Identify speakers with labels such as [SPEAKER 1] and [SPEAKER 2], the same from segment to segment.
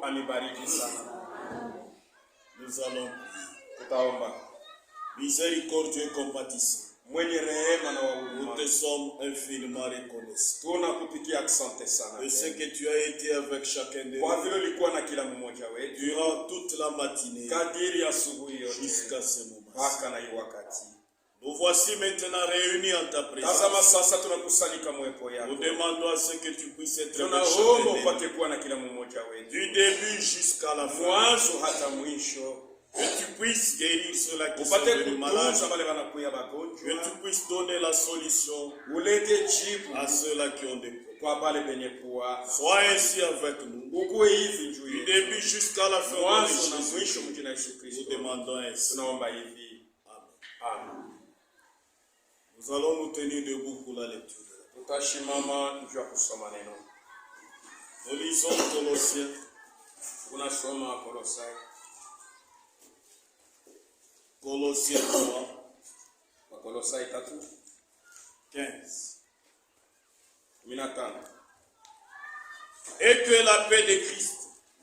[SPEAKER 1] amibariki sana.
[SPEAKER 2] Nous allons
[SPEAKER 1] Tutaomba.
[SPEAKER 2] miséricordieux et compatissant.
[SPEAKER 1] Mwenye rehema na wa
[SPEAKER 2] Nous
[SPEAKER 1] huruma,
[SPEAKER 2] te sommes infiniment reconnaissants
[SPEAKER 1] tunakupigia asante sana
[SPEAKER 2] de ce que tu as été avec chacun de
[SPEAKER 1] kwa
[SPEAKER 2] nous
[SPEAKER 1] vile ulikuwa na kila mmoja wetu
[SPEAKER 2] durant toute la matinée
[SPEAKER 1] kadiri ya asubuhi yote
[SPEAKER 2] jusqu'à ce moment.
[SPEAKER 1] mpaka na hii wakati.
[SPEAKER 2] Nous voici maintenant réunis en ta
[SPEAKER 1] Tazama
[SPEAKER 2] présence.
[SPEAKER 1] sasa tunakusanyika mwepo
[SPEAKER 2] Nous
[SPEAKER 1] yako,
[SPEAKER 2] demandons à ce que tu puisses être avec
[SPEAKER 1] tunaomba
[SPEAKER 2] chacun de nous,
[SPEAKER 1] upate kuwa na kila mmoja wetu
[SPEAKER 2] du début jusqu'à la fin.
[SPEAKER 1] mwanzo hata mwisho,
[SPEAKER 2] Que tu puisses guérir ceux-là qui sont
[SPEAKER 1] upate
[SPEAKER 2] venus malades.
[SPEAKER 1] kutunza wale wanakuya
[SPEAKER 2] Que
[SPEAKER 1] magonjwa,
[SPEAKER 2] tu puisses donner la solution
[SPEAKER 1] ulete jibu
[SPEAKER 2] à ceux-là qui ont des problèmes.
[SPEAKER 1] kwa wale wenye kuwa.
[SPEAKER 2] Sois ainsi avec nous.
[SPEAKER 1] Ukuwe hivi juu
[SPEAKER 2] Du
[SPEAKER 1] yetu
[SPEAKER 2] début jusqu'à la fin
[SPEAKER 1] mwanzo na
[SPEAKER 2] de
[SPEAKER 1] mwisho,
[SPEAKER 2] Jésus.
[SPEAKER 1] mjina Yesu
[SPEAKER 2] Nous
[SPEAKER 1] Kristo
[SPEAKER 2] demandons ainsi.
[SPEAKER 1] tunaomba hivi,
[SPEAKER 2] Amen.
[SPEAKER 1] amen.
[SPEAKER 2] Nous allons nous tenir debout pour la lecture.
[SPEAKER 1] Tutashimama juu ya kusoma neno.
[SPEAKER 2] Nous lisons Colossiens
[SPEAKER 1] Tunasoma Kolosai,
[SPEAKER 2] Colossiens 3,
[SPEAKER 1] Wakolosai
[SPEAKER 2] 15.
[SPEAKER 1] 3:15.
[SPEAKER 2] Et que la paix de Christ,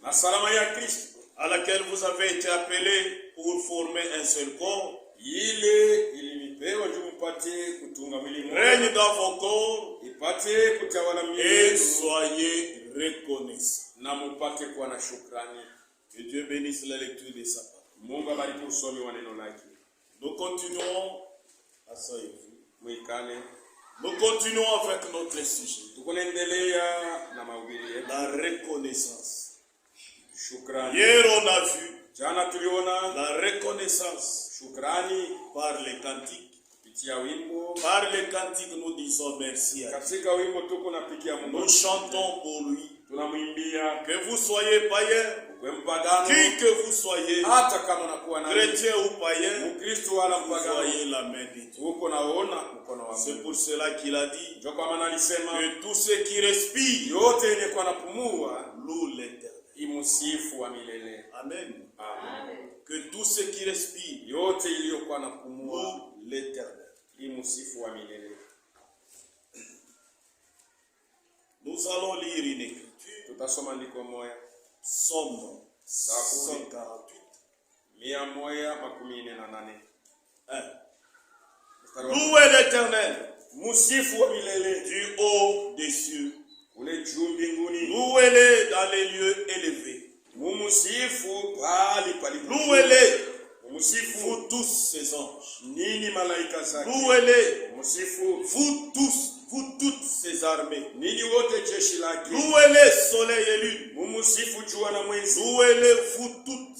[SPEAKER 1] Na salama ya Kristo
[SPEAKER 2] à laquelle vous avez été appelés pour former un seul corps,
[SPEAKER 1] ile ilinipewa juu mpate kutunga mwili
[SPEAKER 2] règne
[SPEAKER 1] mmoja,
[SPEAKER 2] dans vos corps
[SPEAKER 1] ipate kutawala
[SPEAKER 2] et
[SPEAKER 1] miili
[SPEAKER 2] soyez reconnaissants.
[SPEAKER 1] na mupate kuwa na shukrani.
[SPEAKER 2] Que Dieu bénisse la lecture de sa parole.
[SPEAKER 1] Mungu abariki usomi wa neno lake.
[SPEAKER 2] Nous continuons, asseyez-vous.
[SPEAKER 1] Mwikale,
[SPEAKER 2] Nous continuons avec notre sujet,
[SPEAKER 1] tukunaendelea na mahubiri yetu.
[SPEAKER 2] la reconnaissance.
[SPEAKER 1] Shukrani.
[SPEAKER 2] Hier, on a vu
[SPEAKER 1] Jana tuliona
[SPEAKER 2] la reconnaissance
[SPEAKER 1] shukrani
[SPEAKER 2] par les cantiques.
[SPEAKER 1] kupitia wimbo.
[SPEAKER 2] Par les cantiques, nous disons merci à Dieu.
[SPEAKER 1] Katika wimbo tuko napigia
[SPEAKER 2] Nous
[SPEAKER 1] Mungu,
[SPEAKER 2] chantons pour lui.
[SPEAKER 1] tunamwimbia
[SPEAKER 2] Que vous soyez païen,
[SPEAKER 1] ukwe mpagano,
[SPEAKER 2] qui que vous soyez,
[SPEAKER 1] hata kama unakuwa na
[SPEAKER 2] chrétien ou païen,
[SPEAKER 1] Mkristo wala
[SPEAKER 2] vous
[SPEAKER 1] mpagano,
[SPEAKER 2] voyez la main de Dieu.
[SPEAKER 1] uko naona mkono wa
[SPEAKER 2] C'est
[SPEAKER 1] Mungu.
[SPEAKER 2] pour cela qu'il a dit
[SPEAKER 1] Ndio kwa maana alisema
[SPEAKER 2] que tous ceux qui respirent
[SPEAKER 1] yote yenye kwa napumua
[SPEAKER 2] louent l'Éternel.
[SPEAKER 1] imusifu wa milele.
[SPEAKER 2] Amen.
[SPEAKER 1] Amen.
[SPEAKER 2] Que tous ceux qui respirent
[SPEAKER 1] Yote iliyokuwa napumua
[SPEAKER 2] louent l'Éternel.
[SPEAKER 1] imusifu wa milele.
[SPEAKER 2] Nous allons lire une écriture.
[SPEAKER 1] Tutasoma ndiko moya
[SPEAKER 2] Somme
[SPEAKER 1] Zaburi
[SPEAKER 2] 148.
[SPEAKER 1] 148.
[SPEAKER 2] 1. Louez l'Éternel
[SPEAKER 1] Musifu wa milele
[SPEAKER 2] du haut des cieux.
[SPEAKER 1] ule juu mbinguni.
[SPEAKER 2] Louez-le dans les lieux élevés.
[SPEAKER 1] Mumusifu pali palipo.
[SPEAKER 2] Louez-le,
[SPEAKER 1] Mumusifu
[SPEAKER 2] vous tous ses anges.
[SPEAKER 1] nini malaika zake.
[SPEAKER 2] Louez-le,
[SPEAKER 1] Mumusifu
[SPEAKER 2] vous tous, vous toutes ses armées.
[SPEAKER 1] nini wote jeshi lake.
[SPEAKER 2] Louez-le, soleil et lune.
[SPEAKER 1] Mumusifu jua na mwezi.
[SPEAKER 2] Louez-le, vous toutes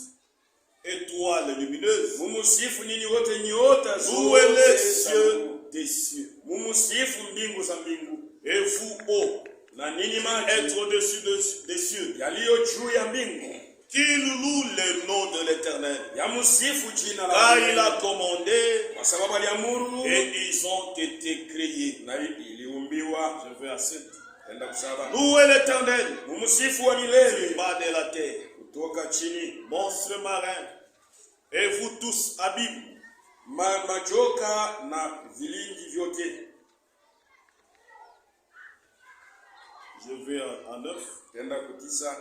[SPEAKER 2] étoiles lumineuses.
[SPEAKER 1] Mumusifu nini wote nyota
[SPEAKER 2] Louez-le,
[SPEAKER 1] zote.
[SPEAKER 2] cieux des cieux.
[SPEAKER 1] Mumusifu mbingu za mbingu.
[SPEAKER 2] Et vous, haut,
[SPEAKER 1] Na nini maji
[SPEAKER 2] être au-dessus des cieux.
[SPEAKER 1] yaliyo juu ya mbingu.
[SPEAKER 2] Qu'il loue le nom de l'Éternel.
[SPEAKER 1] Ya musifu jina la
[SPEAKER 2] Car
[SPEAKER 1] Bwana.
[SPEAKER 2] il a commandé
[SPEAKER 1] Kwa sababu aliamuru
[SPEAKER 2] et ils ont été créés.
[SPEAKER 1] na iliumbiwa.
[SPEAKER 2] Je vais à 7.
[SPEAKER 1] Enda kusaba.
[SPEAKER 2] Louez l'Éternel
[SPEAKER 1] Mumusifu wa
[SPEAKER 2] du
[SPEAKER 1] milele
[SPEAKER 2] bas de la terre.
[SPEAKER 1] kutoka chini.
[SPEAKER 2] Monstres marins, et vous tous abîmes,
[SPEAKER 1] Majoka na vilingi vyote.
[SPEAKER 2] je vais à 9,
[SPEAKER 1] Enda kutisa.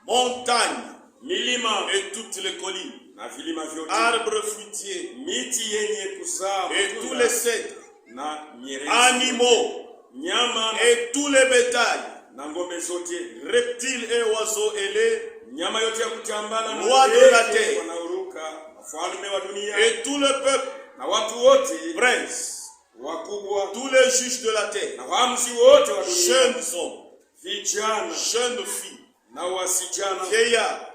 [SPEAKER 2] montagnes
[SPEAKER 1] Milima
[SPEAKER 2] et toutes les collines,
[SPEAKER 1] na vilima vyote.
[SPEAKER 2] arbres fruitiers
[SPEAKER 1] Miti yenye kuzaa
[SPEAKER 2] et tous
[SPEAKER 1] matunda
[SPEAKER 2] les cèdres,
[SPEAKER 1] na nyerezi.
[SPEAKER 2] animaux
[SPEAKER 1] Nyama
[SPEAKER 2] et tous les bétails,
[SPEAKER 1] na ngombe zote.
[SPEAKER 2] reptiles et oiseaux ailés,
[SPEAKER 1] Nyama yote ya kutambala na
[SPEAKER 2] Roi de
[SPEAKER 1] ndege
[SPEAKER 2] la terre.
[SPEAKER 1] wanaoruka. Wafalme wa dunia
[SPEAKER 2] et tout le peuple,
[SPEAKER 1] na watu wote
[SPEAKER 2] princes,
[SPEAKER 1] wakubwa
[SPEAKER 2] tous les juges de la terre,
[SPEAKER 1] na waamuzi wote wa dunia.
[SPEAKER 2] jeunes hommes,
[SPEAKER 1] Vijana
[SPEAKER 2] jeunes filles,
[SPEAKER 1] na wasichana.
[SPEAKER 2] vieillards,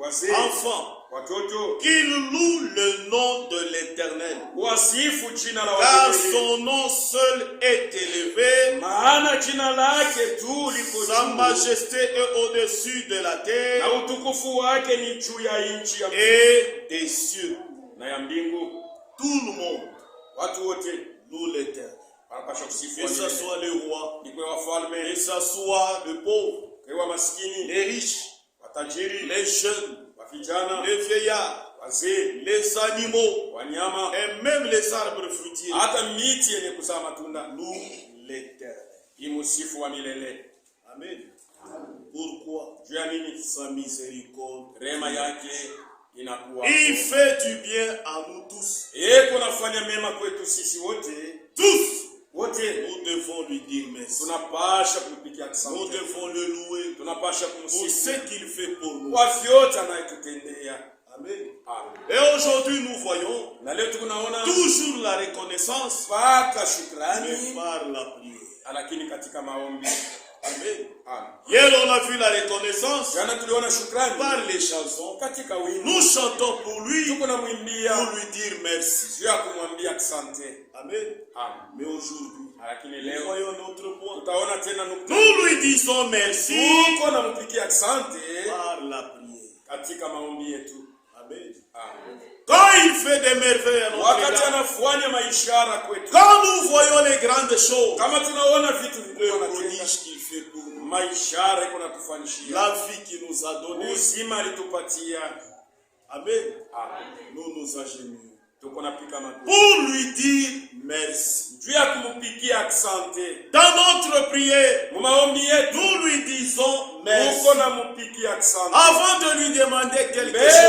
[SPEAKER 1] Wazee,
[SPEAKER 2] enfants,
[SPEAKER 1] watoto.
[SPEAKER 2] qu'ils louent le nom de l'Éternel.
[SPEAKER 1] Wasifu jina la
[SPEAKER 2] Car
[SPEAKER 1] Bwana.
[SPEAKER 2] son nom seul est élevé,
[SPEAKER 1] Maana jina lake tu liko
[SPEAKER 2] sa
[SPEAKER 1] juu.
[SPEAKER 2] majesté est au-dessus de la
[SPEAKER 1] Na
[SPEAKER 2] terre
[SPEAKER 1] utukufu wake ni juu ya nchi ya
[SPEAKER 2] et des cieux.
[SPEAKER 1] na ya mbingu.
[SPEAKER 2] Tout le monde
[SPEAKER 1] Watu wote
[SPEAKER 2] loue l'Éternel.
[SPEAKER 1] wanapaswa kusifu
[SPEAKER 2] Que ce
[SPEAKER 1] milele.
[SPEAKER 2] soit les rois,
[SPEAKER 1] Ni kwa wafalme,
[SPEAKER 2] que ce soit les pauvres,
[SPEAKER 1] kwa maskini,
[SPEAKER 2] les riches,
[SPEAKER 1] watajiri,
[SPEAKER 2] les jeunes,
[SPEAKER 1] wa vijana,
[SPEAKER 2] les vieillards,
[SPEAKER 1] wazee,
[SPEAKER 2] les animaux
[SPEAKER 1] wanyama,
[SPEAKER 2] et même les arbres fruitiers
[SPEAKER 1] hata miti yenye kuzaa matunda.
[SPEAKER 2] louent l'Éternel.
[SPEAKER 1] Imusifu wa milele.
[SPEAKER 2] Amen. Pour Pourquoi? Sa miséricorde.
[SPEAKER 1] Rema yake inakuwa.
[SPEAKER 2] Il fait du bien à nous tous.
[SPEAKER 1] Kunafanya mema kwetu sisi wote.
[SPEAKER 2] Tous.
[SPEAKER 1] Wote.
[SPEAKER 2] Nous devons lui dire merci.
[SPEAKER 1] Tunapasha kumpigia asante.
[SPEAKER 2] Nous devons le louer.
[SPEAKER 1] Tunapasha
[SPEAKER 2] pour
[SPEAKER 1] kumsifu
[SPEAKER 2] ce qu'il fait pour nous.
[SPEAKER 1] Kwa vyote anayotutendea.
[SPEAKER 2] Amen.
[SPEAKER 1] Amen.
[SPEAKER 2] Et aujourd'hui nous voyons
[SPEAKER 1] na leo tunaona
[SPEAKER 2] toujours la reconnaissance
[SPEAKER 1] paka shukrani
[SPEAKER 2] mais par la prière.
[SPEAKER 1] Lakini katika maombi.
[SPEAKER 2] Amen.
[SPEAKER 1] Amen.
[SPEAKER 2] Hier on a vu la reconnaissance
[SPEAKER 1] jana tuliona shukrani
[SPEAKER 2] par les chansons.
[SPEAKER 1] Katika wimbo
[SPEAKER 2] Nous chantons pour lui,
[SPEAKER 1] tunamwimbia
[SPEAKER 2] pour lui dire merci.
[SPEAKER 1] Juu ya kumwambia asante.
[SPEAKER 2] Amen.
[SPEAKER 1] Amen.
[SPEAKER 2] Mais aujourd'hui,
[SPEAKER 1] lakini
[SPEAKER 2] nous
[SPEAKER 1] leo
[SPEAKER 2] voyons notre point.
[SPEAKER 1] Tutaona tena nukta.
[SPEAKER 2] Nous lui disons merci
[SPEAKER 1] Tunampigia asante
[SPEAKER 2] par la prière.
[SPEAKER 1] Katika maombi yetu.
[SPEAKER 2] Amen.
[SPEAKER 1] Amen.
[SPEAKER 2] Quand il fait des merveilles à notre égard, quand nous voyons les grandes choses, le prodige qu'il fait pour nous, la vie qu'il nous a donnée, Amen. Nous nous agenouillons pour lui dire merci. Dans notre prière, nous lui disons merci. Avant de lui demander quelque chose,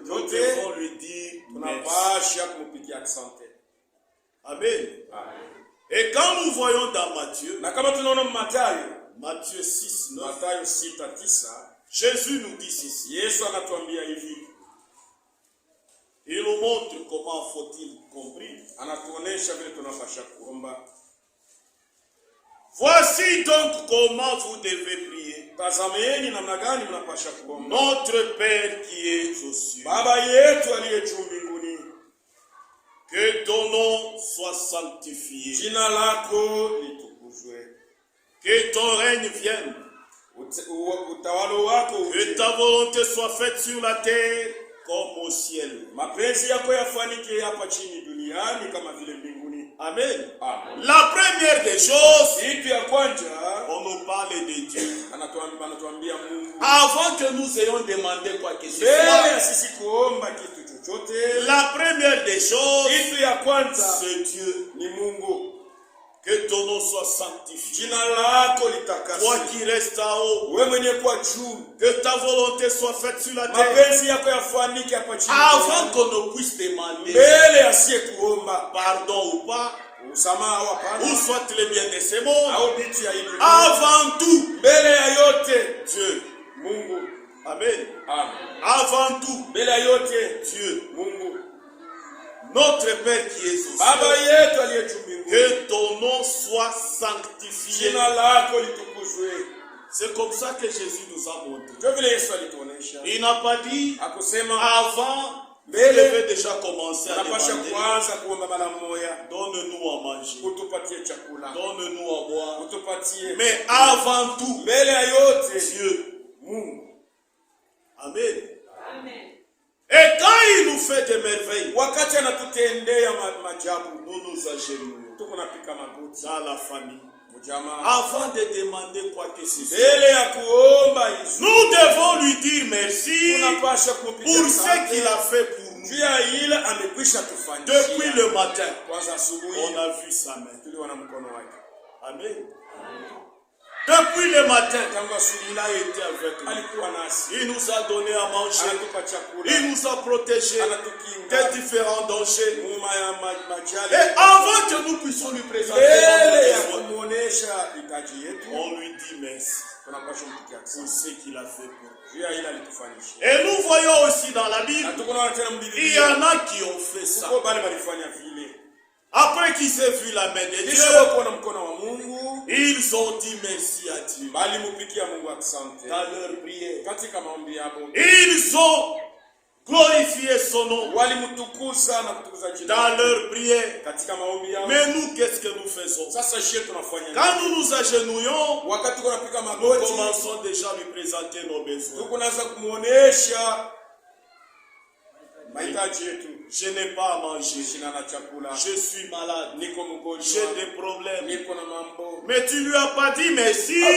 [SPEAKER 2] nous devons lui dire merci. Amen. Et quand nous voyons dans Matthieu, Matthieu 6, 9, Jésus nous dit ceci. Il nous montre comment faut-il comprendre. Voici donc comment vous devez prier. Notre Père qui est aux cieux, que ton nom soit sanctifié, que ton règne vienne, que ta volonté soit faite sur la terre comme au ciel. Amen. La première des choses, on nous parle de Dieu. Avant que nous ayons demandé quoi que ce soit, la première des choses, c'est Dieu. Que ton nom soit sanctifié. Toi qui restes en haut, que ta volonté soit faite sur la terre. Avant qu'on ne puisse demander pardon ou pas, ou soit le bien de ces mots, avant tout, Dieu. Amen. Avant tout, Dieu. Notre Père qui est aux cieux, que ton nom soit sanctifié. C'est comme ça que Jésus nous a montré. Il n'a pas dit avant, vous devez déjà commencer à demander. Donne-nous à manger. Donne-nous à boire. Mais avant tout, Dieu. Amen. Et quand il nous fait des merveilles, nous nous agenouillons dans la famille. Avant de demander quoi que ce soit, nous devons lui dire merci pour ce qu'il a fait pour nous. Depuis le matin, on a vu sa main. Amen. Depuis le matin, il a été avec nous. Il nous a donné à manger. Il nous a protégés des différents dangers. Et avant que nous puissions lui présenter notre besoin, on lui dit merci pour ce qu'il a fait pour nous. Et nous voyons aussi dans la Bible, il y en a qui ont fait ça. Après qu'ils aient vu la main de Dieu, ils ont dit merci à Dieu. Dans leur prière, ils ont glorifié son nom. Dans leur prière. Mais nous, qu'est-ce que nous faisons? Quand nous nous agenouillons, nous commençons déjà à lui présenter nos besoins. Je n'ai pas à manger. Je suis malade. J'ai des problèmes. Mais tu lui as pas dit merci pour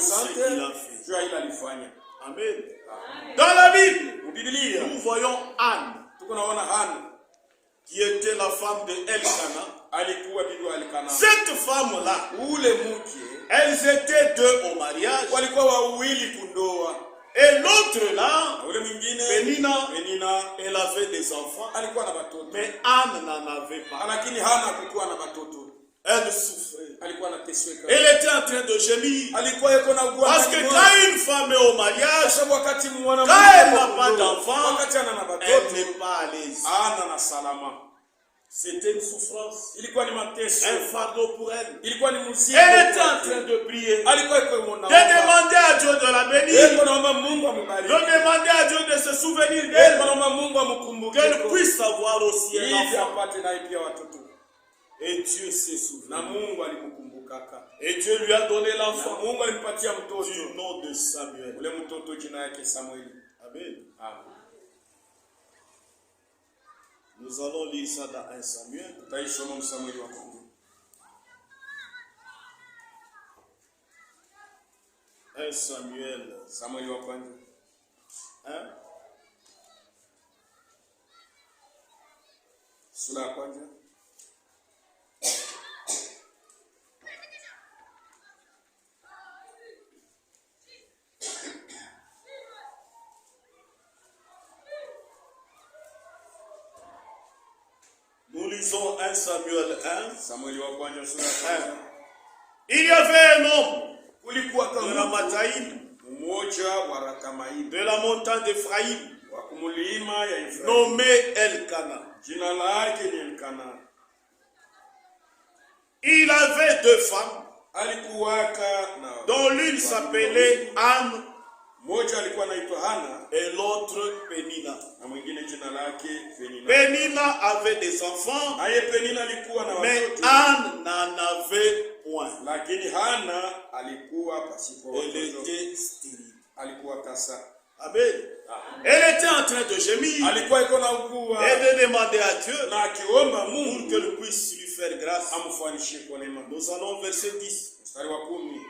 [SPEAKER 2] ce qu'il a fait. Amen. Dans la Bible, nous voyons Anne. qui était la femme de Elkana.
[SPEAKER 1] alikuwa bibi wa Elikana.
[SPEAKER 2] Cette femme-là,
[SPEAKER 1] Ule mke
[SPEAKER 2] elles étaient deux au mariage.
[SPEAKER 1] walikuwa wawili kundoa.
[SPEAKER 2] Et l'autre là,
[SPEAKER 1] Ule mwingine
[SPEAKER 2] Penina,
[SPEAKER 1] Penina
[SPEAKER 2] elle avait des enfants.
[SPEAKER 1] alikuwa na watoto.
[SPEAKER 2] Mais Anne n'en avait pas.
[SPEAKER 1] Lakini Hana hakuwa na watoto.
[SPEAKER 2] Elle souffrait.
[SPEAKER 1] Alikuwa anateseka.
[SPEAKER 2] Elle était en train de gémir.
[SPEAKER 1] Alikuwa yuko na ugua.
[SPEAKER 2] Parce que quand une femme est au mariage,
[SPEAKER 1] sababu wakati mwanamke
[SPEAKER 2] quand elle n'a pas d'enfant,
[SPEAKER 1] wakati ana na
[SPEAKER 2] elle
[SPEAKER 1] watoto
[SPEAKER 2] n'est pas à l'aise.
[SPEAKER 1] ana na salama.
[SPEAKER 2] C'était une souffrance,
[SPEAKER 1] Ilikuwa ni mateso.
[SPEAKER 2] un fardeau pour elle.
[SPEAKER 1] Ilikuwa ni mzigo.
[SPEAKER 2] Elle était en train de prier,
[SPEAKER 1] Alikuwa yuko
[SPEAKER 2] de demander à Dieu de la bénir,
[SPEAKER 1] Yuko naomba Mungu ambariki.
[SPEAKER 2] de demander à Dieu de se souvenir d'elle,
[SPEAKER 1] Naomba Mungu amkumbuke.
[SPEAKER 2] qu'elle puisse avoir aussi un
[SPEAKER 1] Ili
[SPEAKER 2] enfant.
[SPEAKER 1] apate naye pia watoto.
[SPEAKER 2] Et Dieu s'est souvenu.
[SPEAKER 1] Na Mungu alimkumbukaka.
[SPEAKER 2] Et Dieu lui a donné
[SPEAKER 1] Na
[SPEAKER 2] l'enfant
[SPEAKER 1] Mungu alimpatia mtoto.
[SPEAKER 2] du nom de Samuel.
[SPEAKER 1] Ule mtoto jina yake Samueli.
[SPEAKER 2] Amen.
[SPEAKER 1] Amen.
[SPEAKER 2] Nous allons lire ça dans 1 Samuel.
[SPEAKER 1] Tutaisoma Samueli wa kwanza.
[SPEAKER 2] 1 Samuel.
[SPEAKER 1] Samueli wa kwanza.
[SPEAKER 2] Hein?
[SPEAKER 1] Sura ya kwanza.
[SPEAKER 2] Nous lisons 1 Samuel 1.
[SPEAKER 1] Samueli wa kwanza sura ya kwanza.
[SPEAKER 2] Il y avait un homme
[SPEAKER 1] Kulikuwa
[SPEAKER 2] de
[SPEAKER 1] kama
[SPEAKER 2] Ramathaïm,
[SPEAKER 1] mmoja wa Rakamaim
[SPEAKER 2] de la montagne d'Ephraïm,
[SPEAKER 1] wa kumulima ya Efraimu.
[SPEAKER 2] nommé Elkana.
[SPEAKER 1] Jina lake ni Elikana.
[SPEAKER 2] Il avait deux femmes,
[SPEAKER 1] Alikuwaka na
[SPEAKER 2] dont l'une s'appelait Anne
[SPEAKER 1] mmoja alikuwa anaitwa Hana
[SPEAKER 2] et l'autre Penina.
[SPEAKER 1] na mwingine jina lake Penina.
[SPEAKER 2] Penina avait des enfants,
[SPEAKER 1] Naye Penina alikuwa na
[SPEAKER 2] mais
[SPEAKER 1] watoto.
[SPEAKER 2] Anne n'en avait point.
[SPEAKER 1] Lakini Hana alikuwa pasipo
[SPEAKER 2] Elle
[SPEAKER 1] watoto.
[SPEAKER 2] était stérile.
[SPEAKER 1] Alikuwa tasa.
[SPEAKER 2] Amen. Elle était en train de gémir
[SPEAKER 1] Alikuwa iko na ugua
[SPEAKER 2] et de demander à Dieu
[SPEAKER 1] na akiomba
[SPEAKER 2] pour
[SPEAKER 1] Mungu
[SPEAKER 2] qu'elle puisse lui faire grâce.
[SPEAKER 1] amfanishie kwa neema.
[SPEAKER 2] Nous allons au verset 10.
[SPEAKER 1] Mstari wa 10.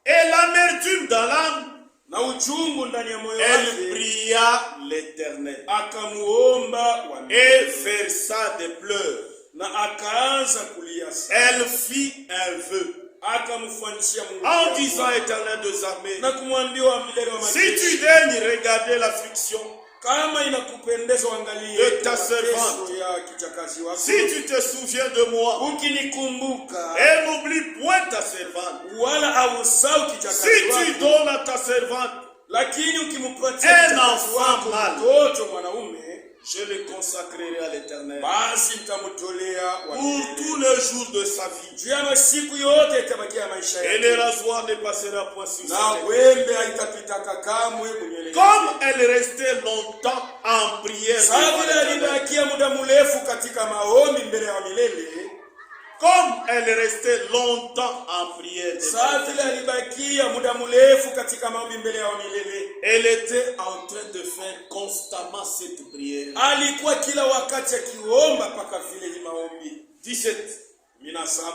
[SPEAKER 2] Et l'amertume dans l'âme,
[SPEAKER 1] Na uchungu ndani ya moyo
[SPEAKER 2] elle
[SPEAKER 1] wake
[SPEAKER 2] pria l'Éternel
[SPEAKER 1] akamuomba wa
[SPEAKER 2] et versa des pleurs.
[SPEAKER 1] na akaanza kulia sana.
[SPEAKER 2] Elle fit un vœu
[SPEAKER 1] Akamfanyishia Mungu
[SPEAKER 2] en disant, Éternel des armées,
[SPEAKER 1] na kumwambia wa milele wa
[SPEAKER 2] si
[SPEAKER 1] majeshi,
[SPEAKER 2] tu daignes regarder l'affliction,
[SPEAKER 1] kama inakupendeza uangalie
[SPEAKER 2] de ta
[SPEAKER 1] mateso
[SPEAKER 2] servante,
[SPEAKER 1] ya kichakazi wako,
[SPEAKER 2] si tu te souviens de moi
[SPEAKER 1] ukinikumbuka
[SPEAKER 2] et n'oublie point ta servante,
[SPEAKER 1] wala ausau
[SPEAKER 2] si
[SPEAKER 1] kichakazi
[SPEAKER 2] tu
[SPEAKER 1] wako,
[SPEAKER 2] donnes à ta servante,
[SPEAKER 1] lakini ukimpatia
[SPEAKER 2] un
[SPEAKER 1] kichakazi
[SPEAKER 2] enfant
[SPEAKER 1] wako
[SPEAKER 2] mâle,
[SPEAKER 1] mtoto mwanaume,
[SPEAKER 2] je le consacrerai à l'Éternel
[SPEAKER 1] basi mtamtolea wa
[SPEAKER 2] pour
[SPEAKER 1] milele.
[SPEAKER 2] tous les jours de sa vie.
[SPEAKER 1] Juu ya masiku yote itabakia maisha
[SPEAKER 2] Et le
[SPEAKER 1] yake,
[SPEAKER 2] rasoir ne passera point sur
[SPEAKER 1] na
[SPEAKER 2] sa tête.
[SPEAKER 1] wembe haitapitaka kamwe mwenye
[SPEAKER 2] Comme elle restait longtemps en prière,
[SPEAKER 1] Saa vile alibakia muda mrefu katika maombi mbele ya milele,
[SPEAKER 2] comme elle restait longtemps en prière,
[SPEAKER 1] saa vile alibakia muda mrefu katika maombi mbele ya milele,
[SPEAKER 2] elle était en train de faire constamment cette prière.
[SPEAKER 1] alikuwa kila wakati akiomba mpaka vile hii maombi.
[SPEAKER 2] 17.
[SPEAKER 1] 17.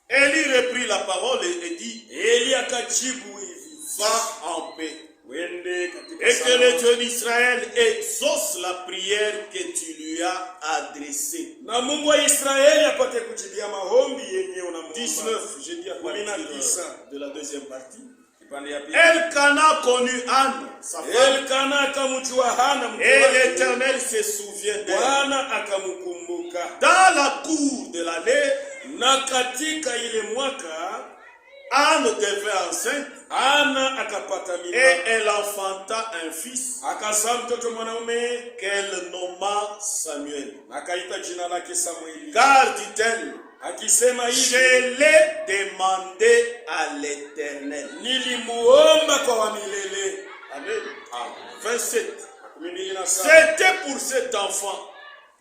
[SPEAKER 2] Élie reprit la parole et dit,
[SPEAKER 1] Eli akajibu hivi,
[SPEAKER 2] va en paix.
[SPEAKER 1] wende katika
[SPEAKER 2] Et que
[SPEAKER 1] salama.
[SPEAKER 2] le Dieu d'Israël exauce la prière que tu lui as adressée.
[SPEAKER 1] Na Mungu wa Israeli apate kujibia maombi yenye unamuomba.
[SPEAKER 2] 19, j'ai dit à partir
[SPEAKER 1] 19.
[SPEAKER 2] de la deuxième partie.
[SPEAKER 1] Kipande ya pili.
[SPEAKER 2] Elkana connut Anne, sa femme,
[SPEAKER 1] Elkana akamjua Hana mke
[SPEAKER 2] et
[SPEAKER 1] wake.
[SPEAKER 2] l'Éternel se souvient d'elle.
[SPEAKER 1] Bwana akamkumbuka.
[SPEAKER 2] Dans la cour de l'année,
[SPEAKER 1] Na katika ile mwaka
[SPEAKER 2] Anne devint enceinte
[SPEAKER 1] Hana akapata mimba.
[SPEAKER 2] et elle enfanta un fils
[SPEAKER 1] Akazaa mtoto mwanaume
[SPEAKER 2] qu'elle nomma Samuel.
[SPEAKER 1] akaita jina lake Samueli.
[SPEAKER 2] Car, dit-elle,
[SPEAKER 1] Akisema
[SPEAKER 2] je
[SPEAKER 1] hivi,
[SPEAKER 2] l'ai demandé à l'Éternel.
[SPEAKER 1] nilimuomba kwa wa milele.
[SPEAKER 2] Amen.
[SPEAKER 1] Amen.
[SPEAKER 2] 27.
[SPEAKER 1] 17.
[SPEAKER 2] C'était pour cet enfant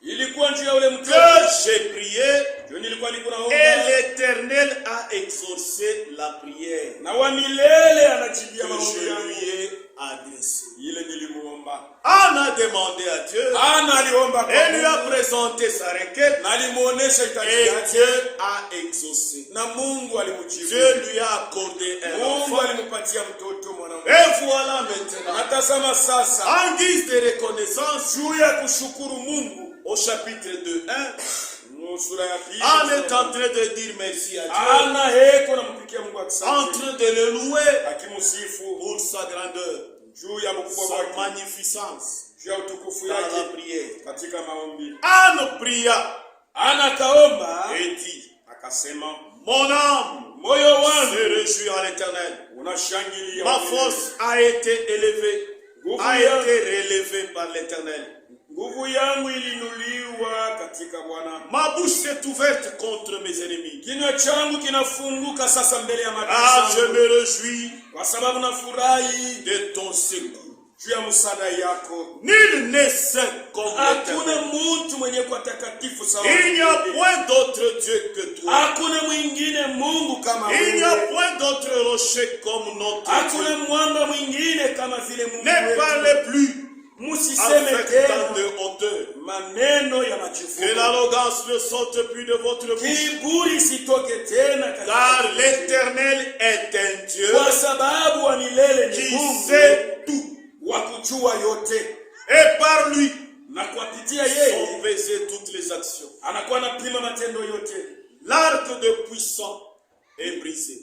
[SPEAKER 1] Ilikuwa njia ule mtoto.
[SPEAKER 2] que j'ai prié
[SPEAKER 1] Ndio nilikuwa niko
[SPEAKER 2] et
[SPEAKER 1] naomba.
[SPEAKER 2] l'Éternel a exaucé la prière
[SPEAKER 1] Na wa milele anajibia
[SPEAKER 2] que
[SPEAKER 1] maombi
[SPEAKER 2] je
[SPEAKER 1] yangu.
[SPEAKER 2] lui ai adressée.
[SPEAKER 1] Ile nilimuomba.
[SPEAKER 2] Anne a demandé à Dieu
[SPEAKER 1] Hana aliomba kwa
[SPEAKER 2] et lui a
[SPEAKER 1] Mungu.
[SPEAKER 2] présenté sa requête
[SPEAKER 1] Na alimuonesha hitaji
[SPEAKER 2] et
[SPEAKER 1] yake.
[SPEAKER 2] Dieu a exaucé.
[SPEAKER 1] Na Mungu alimjibu.
[SPEAKER 2] Dieu lui a accordé un
[SPEAKER 1] Mungu
[SPEAKER 2] enfant
[SPEAKER 1] alimpatia mtoto mwanaume.
[SPEAKER 2] Et voilà maintenant,
[SPEAKER 1] natazama sasa,
[SPEAKER 2] en guise de reconnaissance,
[SPEAKER 1] juu ya kushukuru Mungu,
[SPEAKER 2] au chapitre 2:1,
[SPEAKER 1] sura ya pili,
[SPEAKER 2] on est en train de dire merci à Dieu,
[SPEAKER 1] ana heko nampikia Mungu
[SPEAKER 2] en
[SPEAKER 1] asante,
[SPEAKER 2] train de le louer
[SPEAKER 1] akimsifu
[SPEAKER 2] pour sa grandeur,
[SPEAKER 1] juu ya ukubwa
[SPEAKER 2] sa
[SPEAKER 1] wake,
[SPEAKER 2] magnificence
[SPEAKER 1] juu ya utukufu
[SPEAKER 2] dans la
[SPEAKER 1] yake
[SPEAKER 2] prière.
[SPEAKER 1] katika maombi.
[SPEAKER 2] Anne pria
[SPEAKER 1] Ana kaomba
[SPEAKER 2] et dit,
[SPEAKER 1] akasema,
[SPEAKER 2] mon âme
[SPEAKER 1] moyo
[SPEAKER 2] se
[SPEAKER 1] wangu
[SPEAKER 2] réjouit en l'Éternel.
[SPEAKER 1] unashangilia,
[SPEAKER 2] Ma force a été élevée, a été relevée par l'Éternel.
[SPEAKER 1] nguvu yangu ilinuliwa katika Bwana.
[SPEAKER 2] Ma bouche s'est ouverte contre mes ennemis.
[SPEAKER 1] Kinywa changu kinafunguka sasa mbele ya
[SPEAKER 2] Ah,
[SPEAKER 1] maadui
[SPEAKER 2] je
[SPEAKER 1] zangu,
[SPEAKER 2] me réjouis
[SPEAKER 1] kwa sababu nafurahi
[SPEAKER 2] de ton secours.
[SPEAKER 1] juu ya msaada yako.
[SPEAKER 2] Nul n'est saint comme
[SPEAKER 1] Hakuna
[SPEAKER 2] l'Éternel.
[SPEAKER 1] mtu mwenye kwa takatifu sawa.
[SPEAKER 2] Il n'y a point d'autre Dieu que toi.
[SPEAKER 1] Hakuna mwingine Mungu kama
[SPEAKER 2] Il n'y a
[SPEAKER 1] wewe.
[SPEAKER 2] point d'autre rocher comme notre
[SPEAKER 1] Hakuna
[SPEAKER 2] Dieu.
[SPEAKER 1] mwamba mwingine kama vile Mungu
[SPEAKER 2] Ne
[SPEAKER 1] wetu.
[SPEAKER 2] parlez plus
[SPEAKER 1] Musiseme
[SPEAKER 2] avec
[SPEAKER 1] tena
[SPEAKER 2] tant de hauteur.
[SPEAKER 1] maneno ya
[SPEAKER 2] Que
[SPEAKER 1] majivuno.
[SPEAKER 2] l'arrogance ne sorte plus de votre bouche.
[SPEAKER 1] Kiburi sitoke tena katika
[SPEAKER 2] Car
[SPEAKER 1] kinywa.
[SPEAKER 2] l'Éternel est un Dieu
[SPEAKER 1] Kwa sababu wa milele ni
[SPEAKER 2] qui
[SPEAKER 1] Mungu
[SPEAKER 2] sait tout.
[SPEAKER 1] wa kujua yote,
[SPEAKER 2] Et par lui
[SPEAKER 1] na kupitia
[SPEAKER 2] sont
[SPEAKER 1] yeye
[SPEAKER 2] pesées toutes les actions.
[SPEAKER 1] anakuwa anapima matendo yote.
[SPEAKER 2] L'arc de puissant est brisé.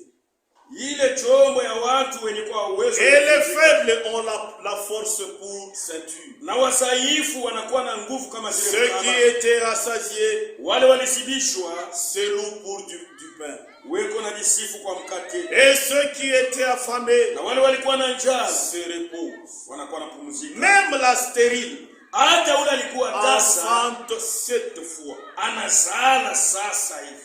[SPEAKER 1] Ile chombo ya watu wenye kwa uwezo,
[SPEAKER 2] Et les faibles ont la force pour ceinture.
[SPEAKER 1] na wasaifu wanakuwa na nguvu kama zile
[SPEAKER 2] Ceux qui
[SPEAKER 1] mtama.
[SPEAKER 2] étaient rassasiés
[SPEAKER 1] Wale walizidishwa
[SPEAKER 2] se louent pour du pain.
[SPEAKER 1] weko na jisifu kwa mkate,
[SPEAKER 2] Et ceux qui étaient affamés
[SPEAKER 1] na wale walikuwa na njaa
[SPEAKER 2] se reposent.
[SPEAKER 1] wanakuwa na pumzika.
[SPEAKER 2] Même la stérile
[SPEAKER 1] Hata ule alikuwa tasa
[SPEAKER 2] enfante 7 fois.
[SPEAKER 1] anazala sasa hivi,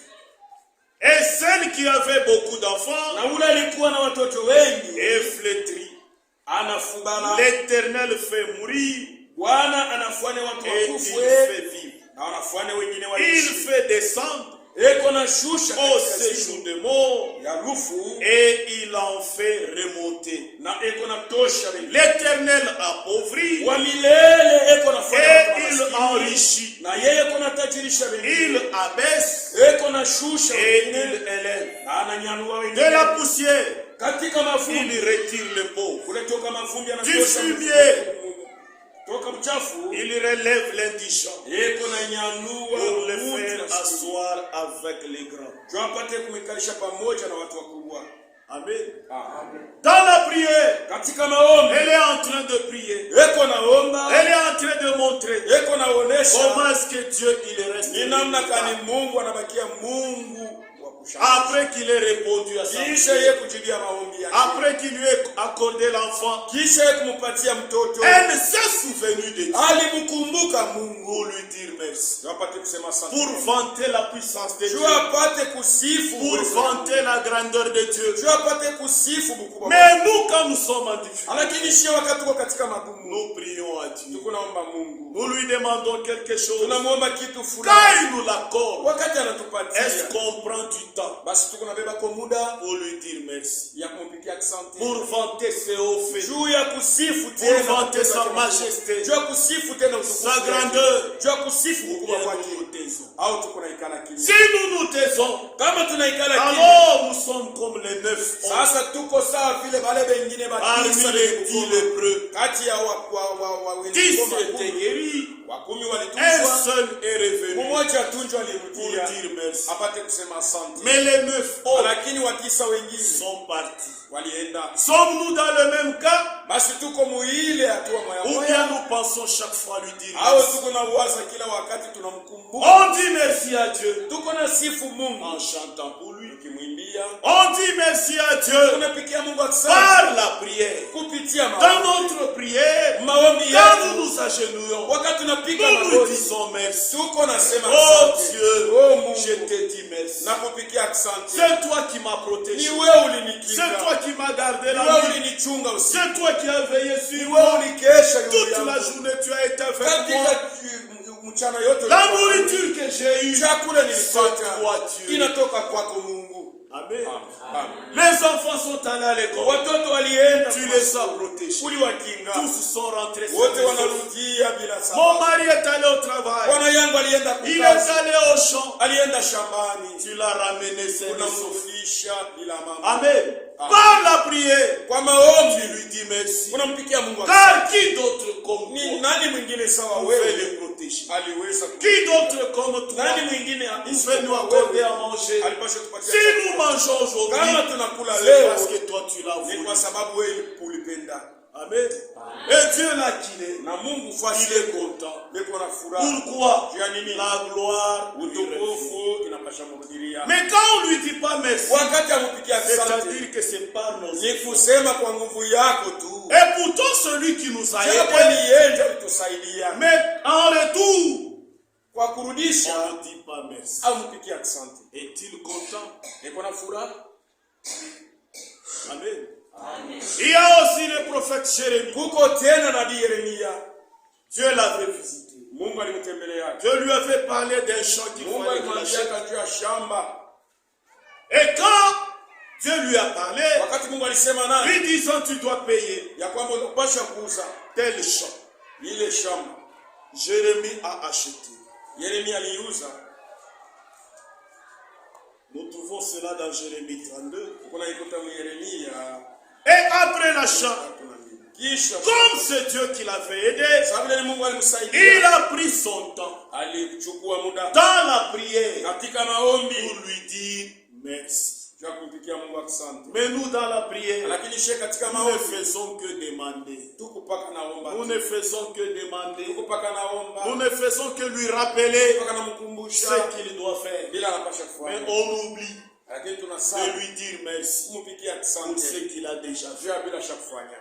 [SPEAKER 2] Et celle qui avait beaucoup d'enfants
[SPEAKER 1] na ule alikuwa na watoto wengi
[SPEAKER 2] est flétrie.
[SPEAKER 1] anafubala.
[SPEAKER 2] L'Éternel fait mourir
[SPEAKER 1] Bwana anafanya watu
[SPEAKER 2] et il
[SPEAKER 1] wakufe
[SPEAKER 2] fait vivre.
[SPEAKER 1] na wanafanya wengine
[SPEAKER 2] Il
[SPEAKER 1] waishi.
[SPEAKER 2] fait descendre
[SPEAKER 1] Eko na shusha
[SPEAKER 2] au
[SPEAKER 1] katika
[SPEAKER 2] séjour
[SPEAKER 1] siku
[SPEAKER 2] des morts
[SPEAKER 1] ya rufu
[SPEAKER 2] et il en fait remonter.
[SPEAKER 1] na eko na tosha wengine.
[SPEAKER 2] L'Éternel appauvrit
[SPEAKER 1] Wa milele eko na fanya
[SPEAKER 2] et
[SPEAKER 1] watu
[SPEAKER 2] il
[SPEAKER 1] maskini.
[SPEAKER 2] enrichit.
[SPEAKER 1] Na yeye eko na tajirisha
[SPEAKER 2] Il
[SPEAKER 1] wengine,
[SPEAKER 2] abaisse
[SPEAKER 1] eko na shusha
[SPEAKER 2] et il
[SPEAKER 1] wengine
[SPEAKER 2] élève.
[SPEAKER 1] na ananyanyua
[SPEAKER 2] De la
[SPEAKER 1] wengine.
[SPEAKER 2] poussière,
[SPEAKER 1] Katika
[SPEAKER 2] il
[SPEAKER 1] mavumbi
[SPEAKER 2] retire le pauvre.
[SPEAKER 1] kule toka mavumbi
[SPEAKER 2] Du
[SPEAKER 1] anatosha
[SPEAKER 2] fumier,
[SPEAKER 1] toka mchafu,
[SPEAKER 2] il relève l'indigent
[SPEAKER 1] eko na nyanua
[SPEAKER 2] pour le
[SPEAKER 1] mtu
[SPEAKER 2] faire
[SPEAKER 1] maskini.
[SPEAKER 2] asseoir avec les grands.
[SPEAKER 1] Jua apate kumikalisha pamoja na watu wakubwa.
[SPEAKER 2] Amen.
[SPEAKER 1] Amen.
[SPEAKER 2] Dans la prière,
[SPEAKER 1] Katika maombi
[SPEAKER 2] elle est en train de prier.
[SPEAKER 1] eko naomba,
[SPEAKER 2] Elle est en train de montrer
[SPEAKER 1] eko naonesha
[SPEAKER 2] comment est-ce que Dieu il reste.
[SPEAKER 1] ni namna gani Mungu anabakia Mungu wa kushangaza.
[SPEAKER 2] Après qu'il ait répondu à sa
[SPEAKER 1] Kisha
[SPEAKER 2] prière,
[SPEAKER 1] yeye kujibia maombi yake,
[SPEAKER 2] après qu'il lui ait accordé l'enfant,
[SPEAKER 1] kisha yeye kumpatia mtoto,
[SPEAKER 2] elle s'est souvenue de Dieu
[SPEAKER 1] alimkumbuka Mungu
[SPEAKER 2] pour lui dire merci,
[SPEAKER 1] juu apate kusema asante,
[SPEAKER 2] pour vanter la puissance de Dieu,
[SPEAKER 1] juu apate kusifu
[SPEAKER 2] pour
[SPEAKER 1] uwezo wa Mungu,
[SPEAKER 2] vanter la grandeur de Dieu.
[SPEAKER 1] juu apate kusifu ukubwa wa
[SPEAKER 2] Mais nous, quand nous sommes en difficulté,
[SPEAKER 1] Mungu. Lakini sio wakati tuko katika magumu,
[SPEAKER 2] nous prions à Dieu.
[SPEAKER 1] tuko naomba Mungu,
[SPEAKER 2] Nous lui demandons quelque chose.
[SPEAKER 1] tunamwomba kitu
[SPEAKER 2] Quand
[SPEAKER 1] fulani,
[SPEAKER 2] il nous l'accorde,
[SPEAKER 1] wakati
[SPEAKER 2] est-ce
[SPEAKER 1] anatupatia,
[SPEAKER 2] qu'on prend du temps
[SPEAKER 1] basi tuko nabeba kwa muda
[SPEAKER 2] pour lui dire merci,
[SPEAKER 1] ya kumpikia asante,
[SPEAKER 2] pour vanter ses hauts faits,
[SPEAKER 1] juu ya kusifu
[SPEAKER 2] pour
[SPEAKER 1] tena
[SPEAKER 2] vanter sa
[SPEAKER 1] matendo yake,
[SPEAKER 2] majesté,
[SPEAKER 1] juu ya kusifu tena utukufu
[SPEAKER 2] sa
[SPEAKER 1] wake,
[SPEAKER 2] grandeur?
[SPEAKER 1] juu ya kusifu
[SPEAKER 2] Ou
[SPEAKER 1] ukubwa
[SPEAKER 2] bien
[SPEAKER 1] kwake,
[SPEAKER 2] nous nous taisons?
[SPEAKER 1] au tuko naikala kimya?
[SPEAKER 2] Si nous nous taisons,
[SPEAKER 1] Kama tunaikala kimya,
[SPEAKER 2] alors nous sommes comme les 9 hommes
[SPEAKER 1] sasa tuko sawa vile wale wengine
[SPEAKER 2] parmi
[SPEAKER 1] batisa
[SPEAKER 2] les 10 lépreux.
[SPEAKER 1] kati ya wenye
[SPEAKER 2] 10
[SPEAKER 1] ngoma
[SPEAKER 2] étaient
[SPEAKER 1] kumi,
[SPEAKER 2] guéris,
[SPEAKER 1] wa kumi
[SPEAKER 2] un
[SPEAKER 1] walitunzwa,
[SPEAKER 2] seul est revenu
[SPEAKER 1] mmoja tu ndio
[SPEAKER 2] pour
[SPEAKER 1] alirudia
[SPEAKER 2] dire merci.
[SPEAKER 1] apate kusema asante,
[SPEAKER 2] Mais les 9 autres
[SPEAKER 1] lakini watisa wengine
[SPEAKER 2] sont partis.
[SPEAKER 1] walienda.
[SPEAKER 2] Sommes-nous dans le même cas?
[SPEAKER 1] Basi tuko muile hatua moya
[SPEAKER 2] Ou bien
[SPEAKER 1] moya,
[SPEAKER 2] nous pensons chaque fois lui dire
[SPEAKER 1] au
[SPEAKER 2] merci?
[SPEAKER 1] tuko na uwaza kila wakati tunamkumbuka,
[SPEAKER 2] On dit merci à Dieu
[SPEAKER 1] tuko na sifu Mungu
[SPEAKER 2] en chantant pour lui.
[SPEAKER 1] tukimwimbia,
[SPEAKER 2] On dit merci à Dieu
[SPEAKER 1] tunapikia Mungu asante
[SPEAKER 2] par la prière.
[SPEAKER 1] kupitia
[SPEAKER 2] Dans
[SPEAKER 1] maombi,
[SPEAKER 2] notre prière,
[SPEAKER 1] maombi
[SPEAKER 2] quand
[SPEAKER 1] yetu,
[SPEAKER 2] nous nous agenouillons,
[SPEAKER 1] wakati tunapiga
[SPEAKER 2] nous nous
[SPEAKER 1] magoti
[SPEAKER 2] disons merci.
[SPEAKER 1] tuko nasema
[SPEAKER 2] Oh
[SPEAKER 1] asante.
[SPEAKER 2] Dieu,
[SPEAKER 1] Oh Mungu,
[SPEAKER 2] je te dis merci.
[SPEAKER 1] nakupikia asante.
[SPEAKER 2] C'est toi qui m'as
[SPEAKER 1] Ni
[SPEAKER 2] protégé.
[SPEAKER 1] wewe
[SPEAKER 2] C'est
[SPEAKER 1] ulinikinga,
[SPEAKER 2] toi qui m'as gardé
[SPEAKER 1] ni
[SPEAKER 2] la
[SPEAKER 1] wewe
[SPEAKER 2] nuit.
[SPEAKER 1] ulinichunga usiku,
[SPEAKER 2] C'est toi qui as veillé
[SPEAKER 1] ni
[SPEAKER 2] sur
[SPEAKER 1] wewe
[SPEAKER 2] moi.
[SPEAKER 1] ulikesha juu
[SPEAKER 2] Toute
[SPEAKER 1] yangu.
[SPEAKER 2] la journée, tu as été avec
[SPEAKER 1] Katika
[SPEAKER 2] moi.
[SPEAKER 1] mchana yote
[SPEAKER 2] La
[SPEAKER 1] ulikuwa nami.
[SPEAKER 2] nourriture que j'ai eue,
[SPEAKER 1] Chakula
[SPEAKER 2] c'est toi,
[SPEAKER 1] nilipata
[SPEAKER 2] Dieu.
[SPEAKER 1] inatoka kwako Mungu.
[SPEAKER 2] Amen.
[SPEAKER 1] Amen.
[SPEAKER 2] Les enfants sont allés à l'école.
[SPEAKER 1] Watoto walienda,
[SPEAKER 2] Tu les as protégés.
[SPEAKER 1] uliwakinga,
[SPEAKER 2] Tous sont rentrés sur
[SPEAKER 1] wote
[SPEAKER 2] les maisons.
[SPEAKER 1] wanarudia bila
[SPEAKER 2] Mon
[SPEAKER 1] sababu.
[SPEAKER 2] mari est allé au travail.
[SPEAKER 1] Bwana yangu alienda
[SPEAKER 2] Il est
[SPEAKER 1] kukazi,
[SPEAKER 2] allé au champ.
[SPEAKER 1] alienda shambani,
[SPEAKER 2] Tu l'as ramené sain et sauf.
[SPEAKER 1] unamrudisha bila mama.
[SPEAKER 2] Amen. Par la prière,
[SPEAKER 1] Kwa maombi
[SPEAKER 2] tu lui dis dis merci.
[SPEAKER 1] Unampikia Mungu
[SPEAKER 2] Car qui d'autre comme
[SPEAKER 1] ni
[SPEAKER 2] toi
[SPEAKER 1] nani mwingine sawa
[SPEAKER 2] pouvait
[SPEAKER 1] wewe
[SPEAKER 2] les protéger?
[SPEAKER 1] aliweza
[SPEAKER 2] Qui d'autre comme toi
[SPEAKER 1] nani mwingine
[SPEAKER 2] pouvait nous accorder à manger?
[SPEAKER 1] alipaswa tupatie
[SPEAKER 2] Si nous mangeons aujourd'hui,
[SPEAKER 1] kama tunakula
[SPEAKER 2] c'est
[SPEAKER 1] leo
[SPEAKER 2] parce que toi tu l'as
[SPEAKER 1] ni
[SPEAKER 2] voulu.
[SPEAKER 1] kwa sababu wewe ulipenda.
[SPEAKER 2] Amen. Et Dieu l'a qu'il
[SPEAKER 1] Na Mungu
[SPEAKER 2] il
[SPEAKER 1] fasi
[SPEAKER 2] est content.
[SPEAKER 1] beko na furaha.
[SPEAKER 2] Pourquoi?
[SPEAKER 1] Jua nini?
[SPEAKER 2] La gloire lui revient.
[SPEAKER 1] Utukufu inapasha mrudilia.
[SPEAKER 2] Mais quand on lui dit pas merci,
[SPEAKER 1] Wakati ampikia asante
[SPEAKER 2] c'est-à-dire que c'est par nos
[SPEAKER 1] ni
[SPEAKER 2] efforts.
[SPEAKER 1] kusema kwa nguvu yako tu.
[SPEAKER 2] Et pourtant celui qui nous a
[SPEAKER 1] Japo
[SPEAKER 2] aidés,
[SPEAKER 1] ni yeye ndiye alitusaidia.
[SPEAKER 2] mais en retour,
[SPEAKER 1] Kwa
[SPEAKER 2] on
[SPEAKER 1] kurudisha
[SPEAKER 2] ne dit pas merci.
[SPEAKER 1] ampikia asante.
[SPEAKER 2] Est-il content?
[SPEAKER 1] Eko na furaha?
[SPEAKER 2] Amen. Il y a aussi le prophète Jérémie.
[SPEAKER 1] Kuko tena nabii Yeremia.
[SPEAKER 2] Dieu l'avait visité.
[SPEAKER 1] Mungu alimtembelea.
[SPEAKER 2] Dieu lui avait parlé d'un champ qu'il
[SPEAKER 1] Mungu
[SPEAKER 2] fallait qu'il
[SPEAKER 1] alimwambia
[SPEAKER 2] achète.
[SPEAKER 1] juu ya shamba.
[SPEAKER 2] Et quand Dieu lui a parlé,
[SPEAKER 1] Wakati Mungu alisema naye
[SPEAKER 2] lui disant tu dois payer
[SPEAKER 1] ya kwamba unapasha kuuza
[SPEAKER 2] tel champ,
[SPEAKER 1] ile shamba,
[SPEAKER 2] Jérémie a acheté.
[SPEAKER 1] Yeremia aliuza.
[SPEAKER 2] Nous trouvons cela dans Jérémie 32.
[SPEAKER 1] Kuna ikuta mu Yeremia.
[SPEAKER 2] Et après l'achat,
[SPEAKER 1] Kisha
[SPEAKER 2] comme c'est Dieu qui l'avait aidé,
[SPEAKER 1] sababu ni Mungu
[SPEAKER 2] il
[SPEAKER 1] alimsaidia.
[SPEAKER 2] a pris son temps
[SPEAKER 1] Alichukua muda
[SPEAKER 2] dans la prière
[SPEAKER 1] katika maombi
[SPEAKER 2] pour lui dire merci.
[SPEAKER 1] ya kumpikia Mungu asante.
[SPEAKER 2] Mais nous dans la prière,
[SPEAKER 1] Lakini she katika
[SPEAKER 2] nous ne
[SPEAKER 1] maombi
[SPEAKER 2] faisons que demander.
[SPEAKER 1] tukupaka naomba.
[SPEAKER 2] Nous ne faisons que demander.
[SPEAKER 1] Tukupaka naomba.
[SPEAKER 2] Nous ne faisons que lui rappeler
[SPEAKER 1] Tukupaka namkumbusha
[SPEAKER 2] ce qu'il doit faire.
[SPEAKER 1] bila anapasha
[SPEAKER 2] Mais
[SPEAKER 1] kufanya.
[SPEAKER 2] on oublie
[SPEAKER 1] Lakini
[SPEAKER 2] de
[SPEAKER 1] tunasahau
[SPEAKER 2] lui dire merci
[SPEAKER 1] kumpikia
[SPEAKER 2] pour
[SPEAKER 1] asante.
[SPEAKER 2] ce qu'il a déjà fait.
[SPEAKER 1] Jua bila shakufanya.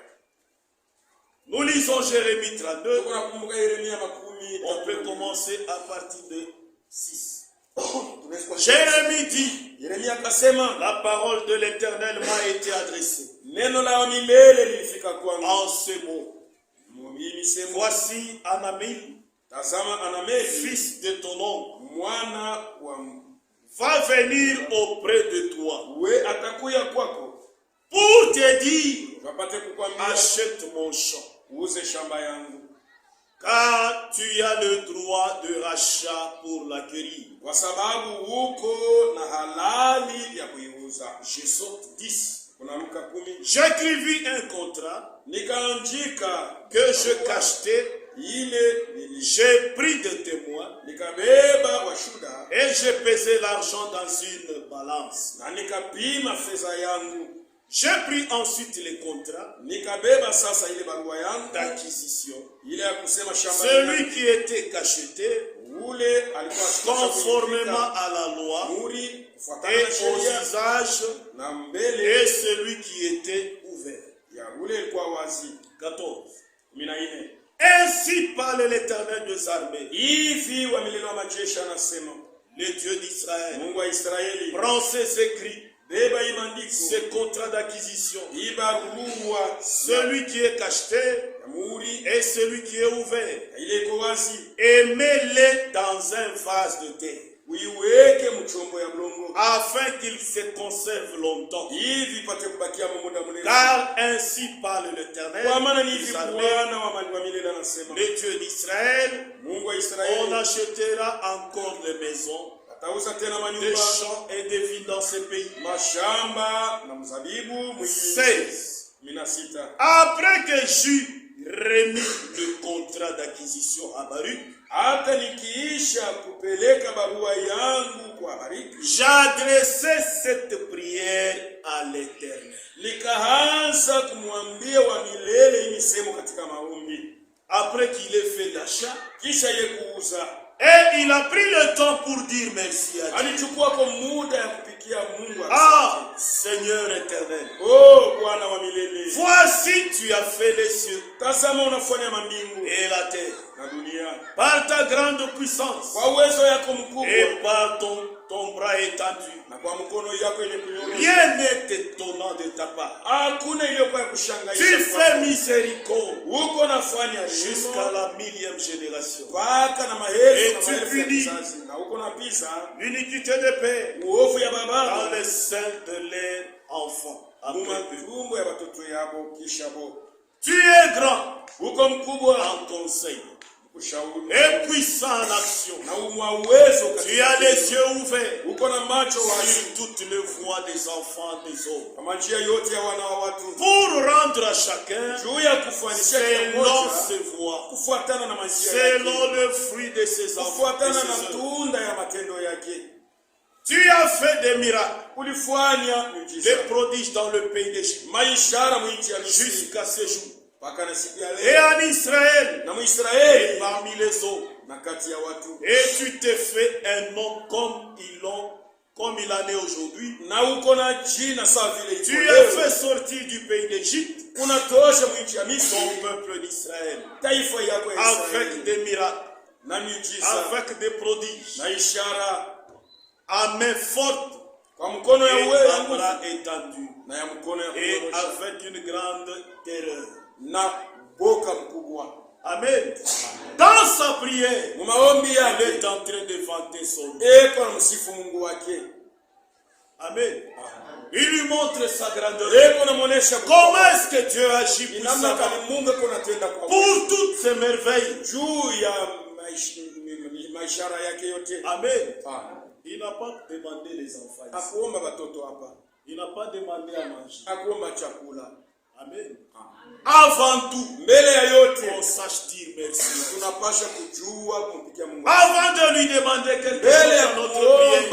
[SPEAKER 2] Nous lisons Jérémie 32.
[SPEAKER 1] Tunakumbuka Yeremia makumi.
[SPEAKER 2] On peut commencer à partir de 6.
[SPEAKER 1] Tunaweza
[SPEAKER 2] Jérémie dit,
[SPEAKER 1] Yeremia akasema
[SPEAKER 2] la parole de l'Éternel m'a été adressée
[SPEAKER 1] neno la milele lilifika kwangu.
[SPEAKER 2] en ce mot.
[SPEAKER 1] Mimi sema
[SPEAKER 2] Voici Anamil,
[SPEAKER 1] tazama Anameli
[SPEAKER 2] fils de ton oncle,
[SPEAKER 1] mwana wa
[SPEAKER 2] va venir auprès de toi
[SPEAKER 1] we atakuya kwako
[SPEAKER 2] pour te dire,
[SPEAKER 1] wapate kukwambia
[SPEAKER 2] achète mon champ,
[SPEAKER 1] uuze shamba yangu
[SPEAKER 2] car tu as le droit de rachat pour l'acquérir.
[SPEAKER 1] kwa sababu uko na halali ya kuiuza.
[SPEAKER 2] Je saute 10.
[SPEAKER 1] Kuna Luka 10.
[SPEAKER 2] J'écrivis un contrat
[SPEAKER 1] Nikaandika
[SPEAKER 2] que je cachetais,
[SPEAKER 1] ile
[SPEAKER 2] j'ai pris de témoins
[SPEAKER 1] nikabeba washuda
[SPEAKER 2] et j'ai pesé l'argent dans une balance.
[SPEAKER 1] na nikapima fedha yangu.
[SPEAKER 2] J'ai pris ensuite les contrats
[SPEAKER 1] Nikabeba sasa ile barua yangu
[SPEAKER 2] d'acquisition.
[SPEAKER 1] ile ya kusema shamba
[SPEAKER 2] Celui qui était cacheté
[SPEAKER 1] ule alikuwa
[SPEAKER 2] conformément à la loi
[SPEAKER 1] muri kufuatana
[SPEAKER 2] et
[SPEAKER 1] na
[SPEAKER 2] aux
[SPEAKER 1] sheria
[SPEAKER 2] usages,
[SPEAKER 1] na mbele
[SPEAKER 2] et celui qui était ouvert.
[SPEAKER 1] ya ule ilikuwa wazi.
[SPEAKER 2] 14.
[SPEAKER 1] 14.
[SPEAKER 2] Ainsi parle l'Éternel des armées,
[SPEAKER 1] Hivi wa milele wa majeshi anasema,
[SPEAKER 2] le Dieu d'Israël.
[SPEAKER 1] Mungu wa Israeli,
[SPEAKER 2] Prends ces écrits,
[SPEAKER 1] beba hii maandiko,
[SPEAKER 2] ces contrats d'acquisition.
[SPEAKER 1] hii barua,
[SPEAKER 2] Celui qui est cacheté
[SPEAKER 1] ya muhuri
[SPEAKER 2] et celui qui est ouvert,
[SPEAKER 1] ile iko wazi,
[SPEAKER 2] et mets-les dans un vase de terre,
[SPEAKER 1] uiweke mchombo ya mlongo
[SPEAKER 2] afin qu'il se conserve longtemps.
[SPEAKER 1] hivi ipate kubakia muda mrefu.
[SPEAKER 2] Car ainsi parle l'Éternel
[SPEAKER 1] Kwa maana ni hivi
[SPEAKER 2] des armées,
[SPEAKER 1] Bwana wa milele anasema,
[SPEAKER 2] le Dieu d'Israël.
[SPEAKER 1] Mungu wa
[SPEAKER 2] On
[SPEAKER 1] Israeli
[SPEAKER 2] achètera encore des maisons,
[SPEAKER 1] atauza tena
[SPEAKER 2] des
[SPEAKER 1] manyumba,
[SPEAKER 2] champs et des villes dans ce pays.
[SPEAKER 1] mashamba na mzabibu mwingi.
[SPEAKER 2] 16.
[SPEAKER 1] 16.
[SPEAKER 2] Après que j'eus remis le contrat d'acquisition à Baruch,
[SPEAKER 1] Hata nikiisha kupeleka barua yangu kwa Baruku,
[SPEAKER 2] j'adressais cette prière à l'Éternel.
[SPEAKER 1] nikaanza kumwambia wa milele hii misemo katika maombi.
[SPEAKER 2] Après qu'il ait fait l'achat,
[SPEAKER 1] Kisha ye kuuza,
[SPEAKER 2] et il a pris le temps pour dire merci à Dieu.
[SPEAKER 1] alichukua kwa muda ya kupikia Mungu asante.
[SPEAKER 2] Ah, Seigneur éternel,
[SPEAKER 1] Oh Bwana wa milele,
[SPEAKER 2] voici tu as fait les cieux
[SPEAKER 1] tazama unafanya mbingu
[SPEAKER 2] et la terre
[SPEAKER 1] na dunia
[SPEAKER 2] par ta grande puissance
[SPEAKER 1] kwa uwezo yako mkubwa
[SPEAKER 2] et par ton bras étendu.
[SPEAKER 1] na kwa mkono yako yenye kunyooka.
[SPEAKER 2] Rien n'est étonnant de ta part.
[SPEAKER 1] Hakuna iliyokuwa ya
[SPEAKER 2] Tu
[SPEAKER 1] kushangaisha
[SPEAKER 2] fais
[SPEAKER 1] kwako.
[SPEAKER 2] miséricorde
[SPEAKER 1] Uko nafanya
[SPEAKER 2] jusqu'à
[SPEAKER 1] rehema
[SPEAKER 2] la 1000e génération.
[SPEAKER 1] mpaka na maelfu na
[SPEAKER 2] Et tu
[SPEAKER 1] maelfu ya
[SPEAKER 2] punis
[SPEAKER 1] kizazi, na uko na pisa
[SPEAKER 2] l'iniquité des pères
[SPEAKER 1] uovu ya
[SPEAKER 2] dans
[SPEAKER 1] baba
[SPEAKER 2] les seins de leurs enfants.
[SPEAKER 1] mu
[SPEAKER 2] Après eux.
[SPEAKER 1] matumbo ya watoto yabo kisha bo.
[SPEAKER 2] Tu es grand
[SPEAKER 1] Uko mkubwa
[SPEAKER 2] en conseil et puissant en action. Tu as les yeux ouverts sur toutes les voies des enfants des hommes. Pour rendre à chacun selon ses voies, selon le fruit de ses enfants. Tu as fait des miracles, des prodiges dans le pays d'Égypte, jusqu'à ce jour. Et en Israël, et parmi les autres. Et tu t'es fait un nom comme il en est aujourd'hui. Tu as fait sortir du pays d'Égypte ton peuple d'Israël avec des miracles, avec des prodiges, à main forte et à bras étendu, et avec une grande terreur. Amen. Dans sa prière, il est en train de vanter son Dieu. Amen. Il lui montre sa grandeur. Comment est-ce que Dieu agit pour toutes ces merveilles. Amen. Il n'a pas demandé les enfants ici. Il n'a pas demandé à manger. Amen. Avant tout, on sache dire merci. Avant de lui demander quelque chose dans notre prière,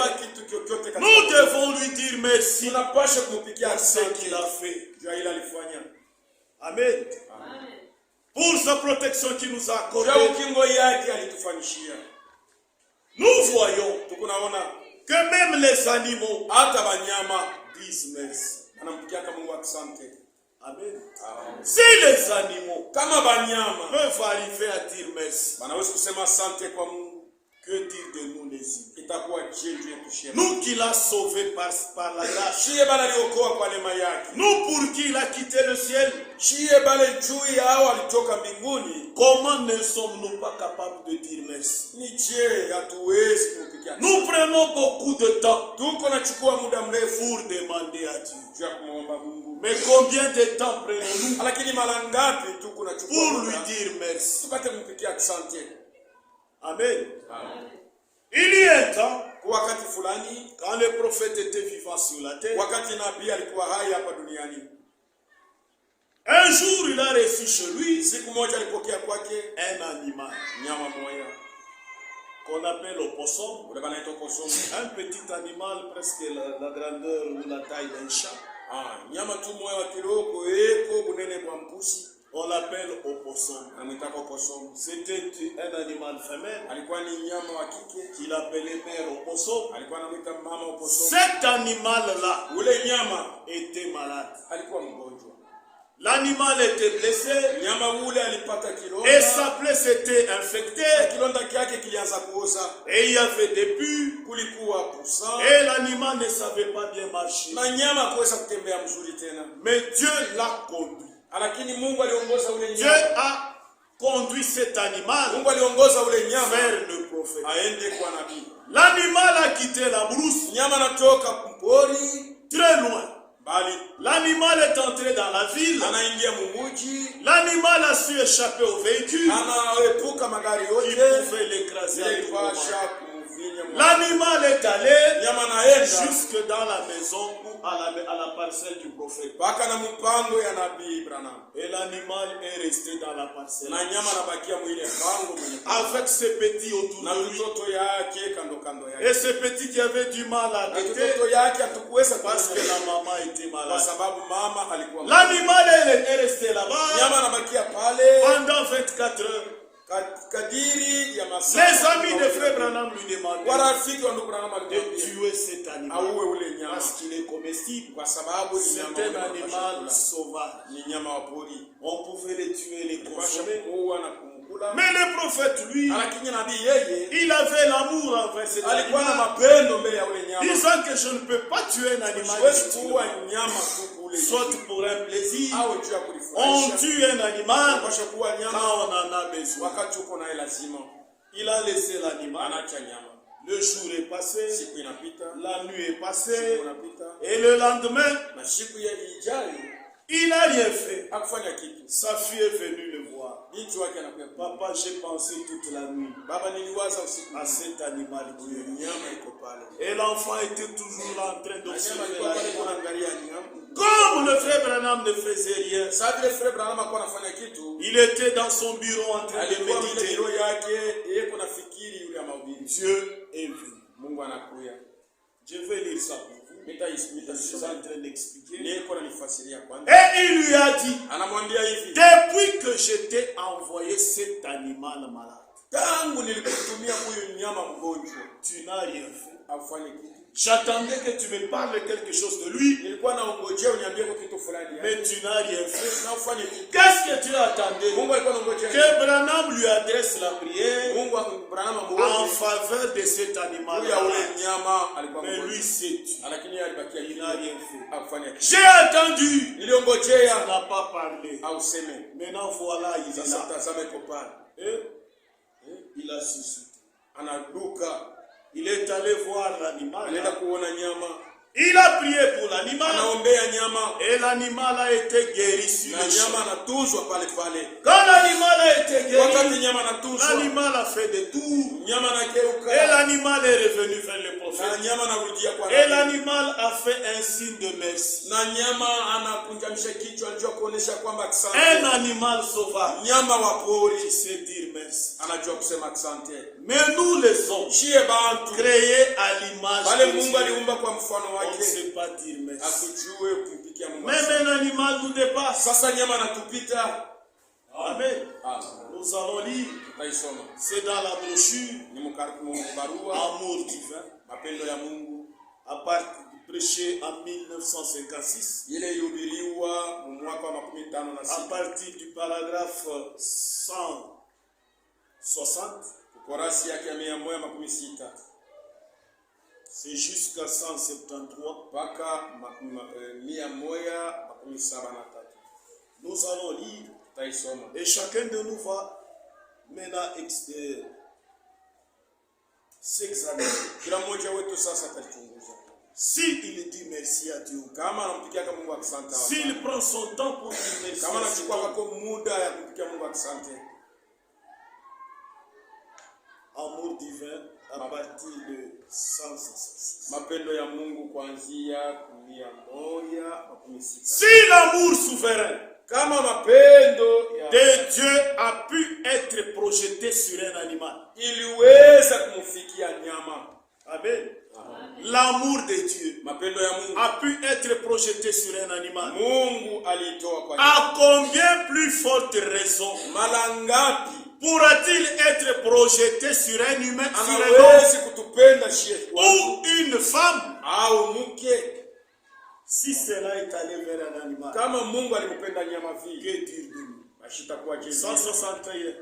[SPEAKER 2] nous devons lui dire merci pour ce qu'il a fait. Amen. Pour sa protection qu'il nous a accordée. Nous voyons que même les animaux disent merci. Amen. Si les animaux peuvent arriver à dire merci, que dire de nous les humains? Nous qui l'a sauvé par la grâce. Nous pour qui il a quitté le ciel. Comment ne sommes-nous pas capables de dire merci? Nous prenons beaucoup de temps pour demander à Dieu. Mais combien de temps prenons-nous pour lui dire merci? Amen. Il y a un temps, quand le prophète était vivant sur la terre, un jour il a reçu chez lui un animal qu'on appelle opossum, un petit animal presque la grandeur ou la taille d'un chat. On l'appelle opossum. C'était un animal femelle qu'il appelait mère opossum. Cet animal-là était malade. L'animal était blessé et sa plaie était infectée et il y avait des pus et l'animal ne savait pas bien marcher. Mais Dieu l'a conduit. Dieu a conduit cet animal vers le prophète. L'animal a quitté la brousse très loin. L'animal est entré dans la ville. L'animal a su échapper au véhicule qui pouvait l'écraser à tout moment. L'animal est allé jusque dans la maison ou à la parcelle du prophète. Et l'animal est resté dans la parcelle avec ses petits autour de lui. Et ces petits qui avaient du mal à habiter parce que la maman était malade. L'animal est resté là-bas pendant 24 heures. Les amis de frère Branham lui demandaient de tuer cet animal parce qu'il est comestible. C'est un animal sauvage. On pouvait le tuer, les consommer. Mais le prophète, lui, il avait l'amour envers cet animal, disant que je ne peux pas tuer un animal, soit pour un plaisir. On tue un animal quand on en a besoin. Il a laissé l'animal. Le jour est passé, la nuit est passée, et le lendemain, Il n'a rien fait.
[SPEAKER 1] Hakufanya kitu.
[SPEAKER 2] Sa fille est venue le voir.
[SPEAKER 1] Binti wake anakuja.
[SPEAKER 2] Papa, j'ai pensé toute la nuit
[SPEAKER 1] Baba, niliwaza usiku
[SPEAKER 2] à cet animal qui est venu.
[SPEAKER 1] nyama iko pale.
[SPEAKER 2] Et l'enfant était toujours là en train
[SPEAKER 1] Nyama
[SPEAKER 2] d'observer
[SPEAKER 1] ilikuwa pale
[SPEAKER 2] l'animal.
[SPEAKER 1] kuangalia nyama.
[SPEAKER 2] Comme le frère Branham ne faisait rien,
[SPEAKER 1] Sasa vile frère Branham alikuwa anafanya kitu,
[SPEAKER 2] il était dans son bureau en train de
[SPEAKER 1] alikuwa mbele
[SPEAKER 2] méditer.
[SPEAKER 1] biro yake, yeye kuna fikiri yule ya mahubiri.
[SPEAKER 2] Dieu est venu.
[SPEAKER 1] Mungu anakuja.
[SPEAKER 2] Je vais lire ça pour vous. Je suis
[SPEAKER 1] Nitasoma.
[SPEAKER 2] en train d'expliquer.
[SPEAKER 1] Niko nalifasiria kwanza.
[SPEAKER 2] Et il lui a dit,
[SPEAKER 1] Anamwambia hivi,
[SPEAKER 2] depuis que je t'ai envoyé cet animal malade,
[SPEAKER 1] tangu nilikutumia huyu nyama mgonjwa,
[SPEAKER 2] tu n'as rien fait.
[SPEAKER 1] afanye kitu.
[SPEAKER 2] J'attendais que tu me parles quelque chose de lui,
[SPEAKER 1] Nilikuwa naongojea uniambie kwa kitu fulani.
[SPEAKER 2] mais tu n'as rien fait.
[SPEAKER 1] Na ufanye kitu.
[SPEAKER 2] Qu'est-ce que tu attendais?
[SPEAKER 1] Mungu alikuwa anangojea.
[SPEAKER 2] Que Branham lui adresse la prière
[SPEAKER 1] Mungu Branham
[SPEAKER 2] en
[SPEAKER 1] amuombe
[SPEAKER 2] faveur de cet animal
[SPEAKER 1] juu ya ule
[SPEAKER 2] malade.
[SPEAKER 1] nyama alikuwa
[SPEAKER 2] Mais
[SPEAKER 1] mgonjwa.
[SPEAKER 2] lui s'est tué.
[SPEAKER 1] Lakini yeye alibakia
[SPEAKER 2] Il
[SPEAKER 1] hivi.
[SPEAKER 2] n'a rien fait.
[SPEAKER 1] Hakufanya kitu.
[SPEAKER 2] J'ai attendu. Il
[SPEAKER 1] Niliongojea
[SPEAKER 2] n'a pas parlé.
[SPEAKER 1] au seme.
[SPEAKER 2] Maintenant voilà, il est
[SPEAKER 1] Sasa
[SPEAKER 2] là.
[SPEAKER 1] tazama iko pale.
[SPEAKER 2] Et il a suscité.
[SPEAKER 1] Anaduka.
[SPEAKER 2] Il est allé voir l'animal.
[SPEAKER 1] Anaenda kuona nyama.
[SPEAKER 2] Il a prié pour l'animal.
[SPEAKER 1] Anaombea nyama.
[SPEAKER 2] Et l'animal a été guéri sur
[SPEAKER 1] Na
[SPEAKER 2] le
[SPEAKER 1] nyama
[SPEAKER 2] champ.
[SPEAKER 1] anatuzwa pale pale.
[SPEAKER 2] Quand l'animal a été
[SPEAKER 1] Wakati
[SPEAKER 2] guéri,
[SPEAKER 1] nyama anatuzwa,
[SPEAKER 2] l'animal a fait des tours.
[SPEAKER 1] nyama
[SPEAKER 2] Et
[SPEAKER 1] anageuka.
[SPEAKER 2] l'animal est revenu vers le
[SPEAKER 1] Na
[SPEAKER 2] prophète.
[SPEAKER 1] nyama anarudia kwa
[SPEAKER 2] Et
[SPEAKER 1] nabii.
[SPEAKER 2] l'animal a fait un signe de merci.
[SPEAKER 1] Na nyama anakunjamisha kichwa anajua kuonesha kwamba
[SPEAKER 2] Un
[SPEAKER 1] asante.
[SPEAKER 2] animal sauvage
[SPEAKER 1] Nyama wa
[SPEAKER 2] qui
[SPEAKER 1] pori
[SPEAKER 2] sait dire merci.
[SPEAKER 1] anajua kusema asante.
[SPEAKER 2] Mais nous les hommes,
[SPEAKER 1] Shie bantu
[SPEAKER 2] créés à l'image
[SPEAKER 1] wale
[SPEAKER 2] de
[SPEAKER 1] Mungu
[SPEAKER 2] Dieu,
[SPEAKER 1] aliumba kwa mfano
[SPEAKER 2] on ne
[SPEAKER 1] wake,
[SPEAKER 2] sait pas dire merci.
[SPEAKER 1] akujue kumpikia Mungu.
[SPEAKER 2] Même un animal nous dépasse.
[SPEAKER 1] Sasa nyama anatupita.
[SPEAKER 2] Amen.
[SPEAKER 1] Ah,
[SPEAKER 2] Nous allons lire.
[SPEAKER 1] tutaisoma.
[SPEAKER 2] C'est dans la brochure
[SPEAKER 1] Ni barua
[SPEAKER 2] Amour divin,
[SPEAKER 1] mapendo ya Mungu
[SPEAKER 2] à partir du prêché en 1956,
[SPEAKER 1] ile ilihubiriwa mu mwaka wa
[SPEAKER 2] à
[SPEAKER 1] 56
[SPEAKER 2] partir du paragraphe 160,
[SPEAKER 1] ukurasa yake ya 116
[SPEAKER 2] c'est jusqu'à 173.
[SPEAKER 1] mpaka 173.
[SPEAKER 2] Nous allons lire
[SPEAKER 1] Tutaisoma.
[SPEAKER 2] et chacun de nous va maintenant s'examiner.
[SPEAKER 1] Kila mmoja wetu sasa atachunguza.
[SPEAKER 2] S'il dit merci à Dieu,
[SPEAKER 1] Kama anampikia Mungu asante.
[SPEAKER 2] s'il prend son temps pour dire merci
[SPEAKER 1] Kama
[SPEAKER 2] à
[SPEAKER 1] anachukua
[SPEAKER 2] Dieu,
[SPEAKER 1] kwa muda ya kumpikia Mungu asante.
[SPEAKER 2] amour divin, à partir de 166.
[SPEAKER 1] Mapendo ya Mungu kuanzia 116.
[SPEAKER 2] Si l'amour souverain
[SPEAKER 1] Kama mapendo ya
[SPEAKER 2] de Dieu a pu être projeté sur un animal.
[SPEAKER 1] iliweza kumfikia nyama.
[SPEAKER 2] Amen. L'amour de Dieu
[SPEAKER 1] Mapendo ya Mungu
[SPEAKER 2] a pu être projeté sur un animal.
[SPEAKER 1] Mungu aliitoa kwa
[SPEAKER 2] À combien plus forte raison
[SPEAKER 1] mara ngapi
[SPEAKER 2] pourra-t-il être projeté sur un humain, sur un homme
[SPEAKER 1] anawezi kutupenda shie
[SPEAKER 2] ou une femme,
[SPEAKER 1] au mke?
[SPEAKER 2] si cela est allé vers un animal?
[SPEAKER 1] Kama Mungu alimpenda nyama vile,
[SPEAKER 2] Que dire de nous?
[SPEAKER 1] ashitakuwa je?
[SPEAKER 2] 161.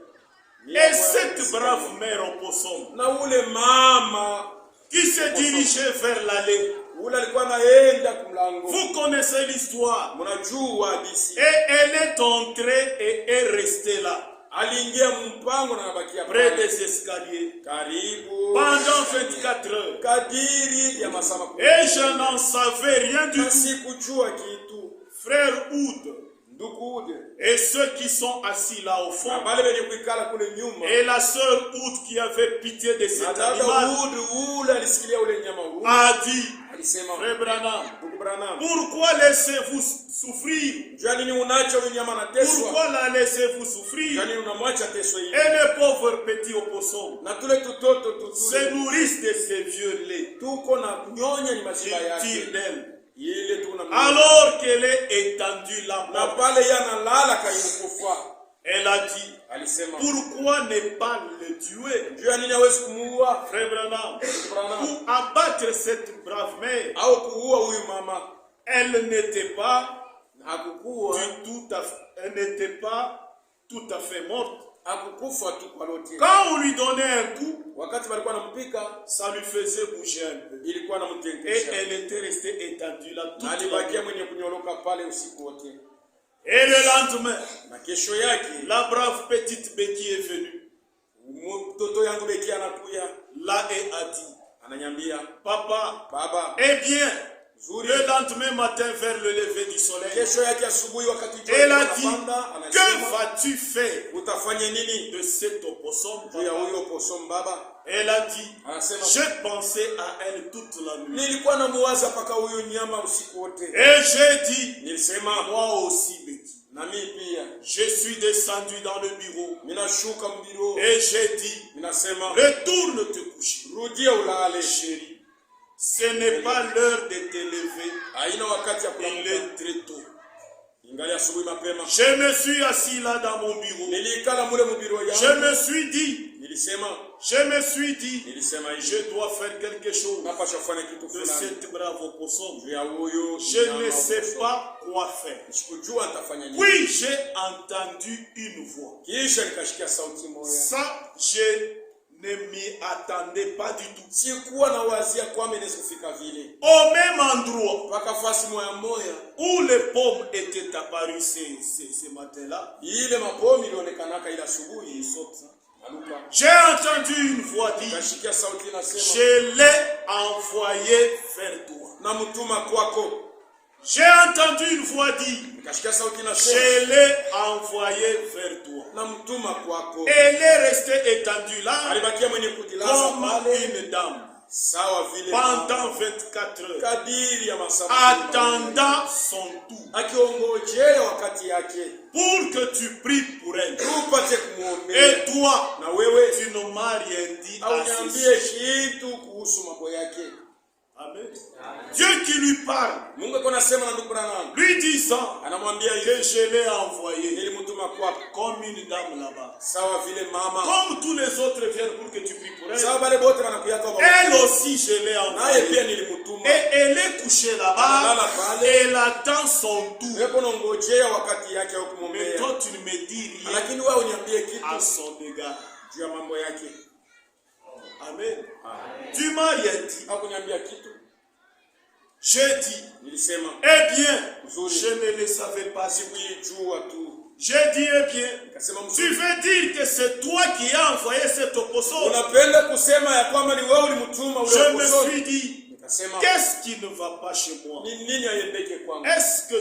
[SPEAKER 2] Et cette brave mère au possum
[SPEAKER 1] na ule mama
[SPEAKER 2] qui se dirigeait vers l'allée.
[SPEAKER 1] ule alikuwa anaenda kumlango.
[SPEAKER 2] Vous connaissez l'histoire.
[SPEAKER 1] Mnajua hadithi.
[SPEAKER 2] Et elle est entrée et est restée là,
[SPEAKER 1] Aliingia mpango na anabakia
[SPEAKER 2] près
[SPEAKER 1] pale
[SPEAKER 2] des escaliers,
[SPEAKER 1] karibu
[SPEAKER 2] pendant 24 heures.
[SPEAKER 1] kadiri ya masaa makumi.
[SPEAKER 2] Et je n'en savais rien du
[SPEAKER 1] Na
[SPEAKER 2] tout.
[SPEAKER 1] sikujua kitu.
[SPEAKER 2] Frère Oud
[SPEAKER 1] Ndugu Ude
[SPEAKER 2] et ceux qui sont assis là au
[SPEAKER 1] na
[SPEAKER 2] fond,
[SPEAKER 1] bale wenye kuikala kule nyuma,
[SPEAKER 2] et la sœur Oud qui avait pitié de
[SPEAKER 1] na
[SPEAKER 2] cet
[SPEAKER 1] dada
[SPEAKER 2] animal,
[SPEAKER 1] Ude ule alisikilia ule nyama ule,
[SPEAKER 2] a dit,
[SPEAKER 1] alisema
[SPEAKER 2] Frère Branham,
[SPEAKER 1] ndugu Branham,
[SPEAKER 2] pourquoi laissez-vous souffrir?
[SPEAKER 1] jua nini unacha huyu nyama anateswa?
[SPEAKER 2] Pourquoi la laissez-vous souffrir?
[SPEAKER 1] Jua nini unamwacha teswe hivi?
[SPEAKER 2] Et les pauvres petits opossums
[SPEAKER 1] Na tule tutoto
[SPEAKER 2] se
[SPEAKER 1] tuzuri
[SPEAKER 2] nourrissent de ces vieux laits.
[SPEAKER 1] tuko na nyonya ni maziwa
[SPEAKER 2] Ils
[SPEAKER 1] yake
[SPEAKER 2] tirent d'elle.
[SPEAKER 1] ile tu na
[SPEAKER 2] Alors qu'elle est étendue là
[SPEAKER 1] na
[SPEAKER 2] mort,
[SPEAKER 1] pale yanalala kaimukufa.
[SPEAKER 2] elle a dit,
[SPEAKER 1] Alisema
[SPEAKER 2] pourquoi ne pas le tuer?
[SPEAKER 1] jua nini hawezi kumuua
[SPEAKER 2] Frère Branham,
[SPEAKER 1] Branham
[SPEAKER 2] pour abattre cette brave mère,
[SPEAKER 1] au kuua huyu mama?
[SPEAKER 2] elle n'était pas
[SPEAKER 1] Hakukuwa,
[SPEAKER 2] elle n'était pas tout à fait morte.
[SPEAKER 1] hakukufa tu kwa lote.
[SPEAKER 2] Quand on lui donnait un coup,
[SPEAKER 1] Wakati walikuwa nampika
[SPEAKER 2] ça lui faisait bouger un peu.
[SPEAKER 1] ilikuwa
[SPEAKER 2] Et
[SPEAKER 1] namtengesha,
[SPEAKER 2] elle était restée étendue là toute
[SPEAKER 1] na
[SPEAKER 2] la
[SPEAKER 1] alibakia
[SPEAKER 2] nuit.
[SPEAKER 1] mwenye kunyoloka pale usiku wote.
[SPEAKER 2] Et le lendemain,
[SPEAKER 1] Na kesho yake
[SPEAKER 2] la brave petite Becky est venue.
[SPEAKER 1] mtoto yangu Beki anakuya
[SPEAKER 2] Là et a dit,
[SPEAKER 1] ananyambia,
[SPEAKER 2] papa,
[SPEAKER 1] baba,
[SPEAKER 2] eh bien, Le lendemain matin vers le lever du soleil,
[SPEAKER 1] Kesho yake asubuhi wakati jua
[SPEAKER 2] elle a
[SPEAKER 1] linapanda,
[SPEAKER 2] dit, que
[SPEAKER 1] anasema,
[SPEAKER 2] vas-tu faire
[SPEAKER 1] utafanya nini
[SPEAKER 2] de cet opossum?
[SPEAKER 1] juu ya huyo opossum baba?
[SPEAKER 2] Elle a dit,
[SPEAKER 1] Anasema,
[SPEAKER 2] j'ai pensé à elle toute la nuit.
[SPEAKER 1] nilikuwa namuwaza paka huyo nyama usiku wote.
[SPEAKER 2] Et j'ai dit,
[SPEAKER 1] Nilisema,
[SPEAKER 2] moi aussi, Betty.
[SPEAKER 1] na mimi pia
[SPEAKER 2] Je suis descendu dans le bureau
[SPEAKER 1] minashuka mbiro,
[SPEAKER 2] et j'ai dit,
[SPEAKER 1] minasema,
[SPEAKER 2] retourne te coucher.
[SPEAKER 1] rudia ulale.
[SPEAKER 2] Chérie, ce n'est pas l'heure de te lever.
[SPEAKER 1] Haina wakati ya
[SPEAKER 2] Il
[SPEAKER 1] kulamuka,
[SPEAKER 2] est très tôt.
[SPEAKER 1] ingali asubuhi mapema.
[SPEAKER 2] Je me suis assis là dans mon bureau.
[SPEAKER 1] Nilikala mule mubiro
[SPEAKER 2] Je
[SPEAKER 1] yangu,
[SPEAKER 2] me suis dit,
[SPEAKER 1] nilisema
[SPEAKER 2] je dois faire quelque chose
[SPEAKER 1] napasha kufanya kitu
[SPEAKER 2] de
[SPEAKER 1] fulani
[SPEAKER 2] cette brave opossum.
[SPEAKER 1] juu ya huyo
[SPEAKER 2] Je
[SPEAKER 1] nyama
[SPEAKER 2] ne sais
[SPEAKER 1] opossum.
[SPEAKER 2] pas quoi faire.
[SPEAKER 1] Sikujua nitafanya nini.
[SPEAKER 2] Puis j'ai entendu une voix.
[SPEAKER 1] Kisha nikashikia sauti moja.
[SPEAKER 2] Ça, je ne m'y attendais pas du tout.
[SPEAKER 1] Sikuwa na wazia kwamba inaweza kufika vile.
[SPEAKER 2] Au même endroit
[SPEAKER 1] Paka fasi moya moya,
[SPEAKER 2] où les pommes étaient apparues ce matin-là,
[SPEAKER 1] ile mabomu ilionekanaka ila asubuhi isota. Aluka.
[SPEAKER 2] j'ai entendu une voix dire,
[SPEAKER 1] Nikashikia sauti inasema,
[SPEAKER 2] je l'ai envoyé vers toi.
[SPEAKER 1] na mtuma kwako.
[SPEAKER 2] J'ai entendu une voix dire,
[SPEAKER 1] Nikashikia sauti inasema,
[SPEAKER 2] je l'ai envoyé vers toi.
[SPEAKER 1] na mtuma kwako.
[SPEAKER 2] Elle est restée étendue là
[SPEAKER 1] Alibakia mwenye kujilaza
[SPEAKER 2] comme
[SPEAKER 1] pale
[SPEAKER 2] une dame
[SPEAKER 1] sawa vile
[SPEAKER 2] pendant 24 heures,
[SPEAKER 1] kadiri ya masaa
[SPEAKER 2] attendant son tour,
[SPEAKER 1] akiongojea wakati yake
[SPEAKER 2] pour que tu pries pour elle.
[SPEAKER 1] upate kumwombea.
[SPEAKER 2] Et toi,
[SPEAKER 1] Na wewe
[SPEAKER 2] tu ne m'as rien dit
[SPEAKER 1] au
[SPEAKER 2] à
[SPEAKER 1] niambie
[SPEAKER 2] ceci.
[SPEAKER 1] kitu kuhusu mambo yake.
[SPEAKER 2] Amen. Dieu qui lui parle,
[SPEAKER 1] Mungu alikuwa anasema na ndugu Branham,
[SPEAKER 2] lui disant
[SPEAKER 1] anamwambia
[SPEAKER 2] que
[SPEAKER 1] hivi,
[SPEAKER 2] je l'ai envoyé
[SPEAKER 1] nilimtuma kwako
[SPEAKER 2] comme une dame là-bas.
[SPEAKER 1] sawa vile mama,
[SPEAKER 2] Comme tous les autres viennent pour que tu pries pour elle,
[SPEAKER 1] sawa bale bote wanakuyaka kwa
[SPEAKER 2] elle aussi je l'ai
[SPEAKER 1] naye pia
[SPEAKER 2] envoyée.
[SPEAKER 1] nilimtuma.
[SPEAKER 2] Et elle est couchée là-bas,
[SPEAKER 1] Analala pale,
[SPEAKER 2] elle attend son tour.
[SPEAKER 1] wewe unangojea wakati yake au
[SPEAKER 2] Mais
[SPEAKER 1] kumwombea,
[SPEAKER 2] toi tu ne me dis rien
[SPEAKER 1] lakini wewe uniambie kitu
[SPEAKER 2] à son égard.
[SPEAKER 1] juu ya mambo yake.
[SPEAKER 2] Amen. Tu m'as rien dit.
[SPEAKER 1] Au kuniambia kitu.
[SPEAKER 2] J'ai dit,
[SPEAKER 1] Nilisema
[SPEAKER 2] eh bien,
[SPEAKER 1] Mzuri.
[SPEAKER 2] je ne le savais pas.
[SPEAKER 1] sikujua tu.
[SPEAKER 2] J'ai dit, eh bien,
[SPEAKER 1] Nikasema
[SPEAKER 2] tu
[SPEAKER 1] mzuri.
[SPEAKER 2] veux dire que c'est toi qui as envoyé cet opossum?
[SPEAKER 1] Unapenda kusema ya kwamba ni wewe ulimtuma ule
[SPEAKER 2] Je me
[SPEAKER 1] opossum?
[SPEAKER 2] suis dit,
[SPEAKER 1] Nikasema
[SPEAKER 2] qu'est-ce qui ne va pas chez moi?
[SPEAKER 1] ni nini aiendeke kwangu?
[SPEAKER 2] Est-ce que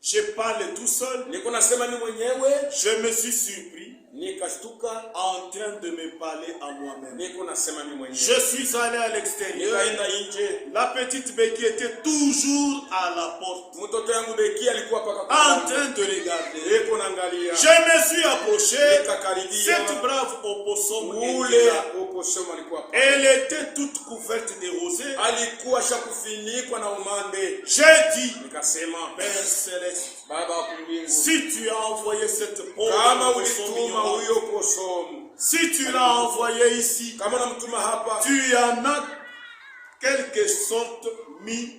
[SPEAKER 2] je parle tout seul?
[SPEAKER 1] Niko nasema mimi mwenyewe,
[SPEAKER 2] Je me suis surpris
[SPEAKER 1] nikashtuka,
[SPEAKER 2] en train de me parler à moi-même.
[SPEAKER 1] niko nasema mimi mwenyewe.
[SPEAKER 2] Je suis allé à l'extérieur.
[SPEAKER 1] Nikaenda nje.
[SPEAKER 2] La petite Becky était toujours à la porte,
[SPEAKER 1] Mtoto yangu Beki alikuwa paka
[SPEAKER 2] en train de regarder.
[SPEAKER 1] Niko naangalia.
[SPEAKER 2] Je me suis approché.
[SPEAKER 1] Nikakaribia.
[SPEAKER 2] Cette brave opossum était
[SPEAKER 1] Ule
[SPEAKER 2] là.
[SPEAKER 1] opossum alikuwa paka.
[SPEAKER 2] Elle était toute couverte de rosée.
[SPEAKER 1] Alikuwa shakufinikwa na umande.
[SPEAKER 2] J'ai dit,
[SPEAKER 1] Nikasema,
[SPEAKER 2] Père Céleste,
[SPEAKER 1] Baba wa mbingu,
[SPEAKER 2] si tu as envoyé cette pauvre
[SPEAKER 1] kama
[SPEAKER 2] opossum
[SPEAKER 1] ulituma
[SPEAKER 2] ignorante,
[SPEAKER 1] huyo opossum,
[SPEAKER 2] si tu l'as envoyé ici,
[SPEAKER 1] kama namtuma hapa,
[SPEAKER 2] tu en as quelque sorte mis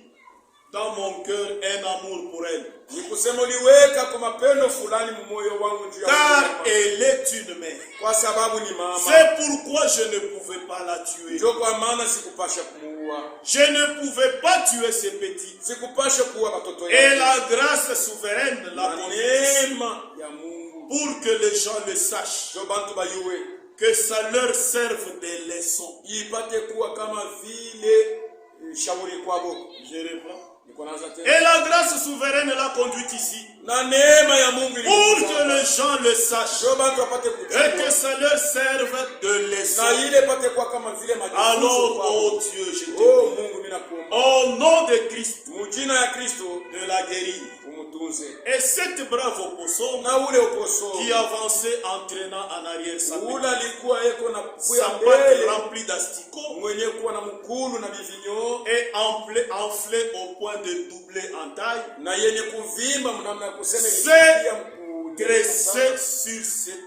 [SPEAKER 2] dans mon cœur un amour pour elle.
[SPEAKER 1] nikusema uliweka kwa mapendo fulani mmoyo wangu juu ya
[SPEAKER 2] Car
[SPEAKER 1] mama.
[SPEAKER 2] elle est une mère.
[SPEAKER 1] Kwa sababu ni mama.
[SPEAKER 2] C'est pourquoi je ne pouvais pas la tuer.
[SPEAKER 1] Ndio kwa maana sikupasha kumuua.
[SPEAKER 2] Je ne pouvais pas tuer ces petits.
[SPEAKER 1] Sikupasha kuua watoto
[SPEAKER 2] Et
[SPEAKER 1] yake.
[SPEAKER 2] la grâce souveraine la
[SPEAKER 1] Na
[SPEAKER 2] conduit
[SPEAKER 1] neema ya Mungu.
[SPEAKER 2] pour que les gens le sachent,
[SPEAKER 1] Ndio bantu bayue.
[SPEAKER 2] que ça leur serve de leçon.
[SPEAKER 1] Ipate kuwa kama vile shauri kwabo.
[SPEAKER 2] Je reprends.
[SPEAKER 1] Niko naanza tena.
[SPEAKER 2] Et la grâce souveraine l'a conduite ici
[SPEAKER 1] Na neema ya Mungu
[SPEAKER 2] pour que les gens le sachent
[SPEAKER 1] ndio bantu wapate
[SPEAKER 2] et
[SPEAKER 1] kujua.
[SPEAKER 2] que ça leur serve de leçon.
[SPEAKER 1] Na ile pate kuwa kama vile majifunzo
[SPEAKER 2] Alors,
[SPEAKER 1] kwabo.
[SPEAKER 2] oh Dieu, je te
[SPEAKER 1] Oh
[SPEAKER 2] prie,
[SPEAKER 1] Mungu ninakuomba.
[SPEAKER 2] au nom de Christ,
[SPEAKER 1] Mujina ya Kristo
[SPEAKER 2] de la guérir.
[SPEAKER 1] umutunze.
[SPEAKER 2] Et cette brave opossum
[SPEAKER 1] Na ule oposo.
[SPEAKER 2] qui avançait en traînant en arrière sa
[SPEAKER 1] Ule alikuwa yeko na kuya
[SPEAKER 2] sa patte
[SPEAKER 1] mbele.
[SPEAKER 2] remplie d'asticots
[SPEAKER 1] Mwenye kuwa na mkulu na bivinyo.
[SPEAKER 2] et enflée au point de doubler en taille,
[SPEAKER 1] Na yenye kuvimba mnamna ya kusema
[SPEAKER 2] C'est
[SPEAKER 1] ilifikia mkuu.
[SPEAKER 2] dressée sur cette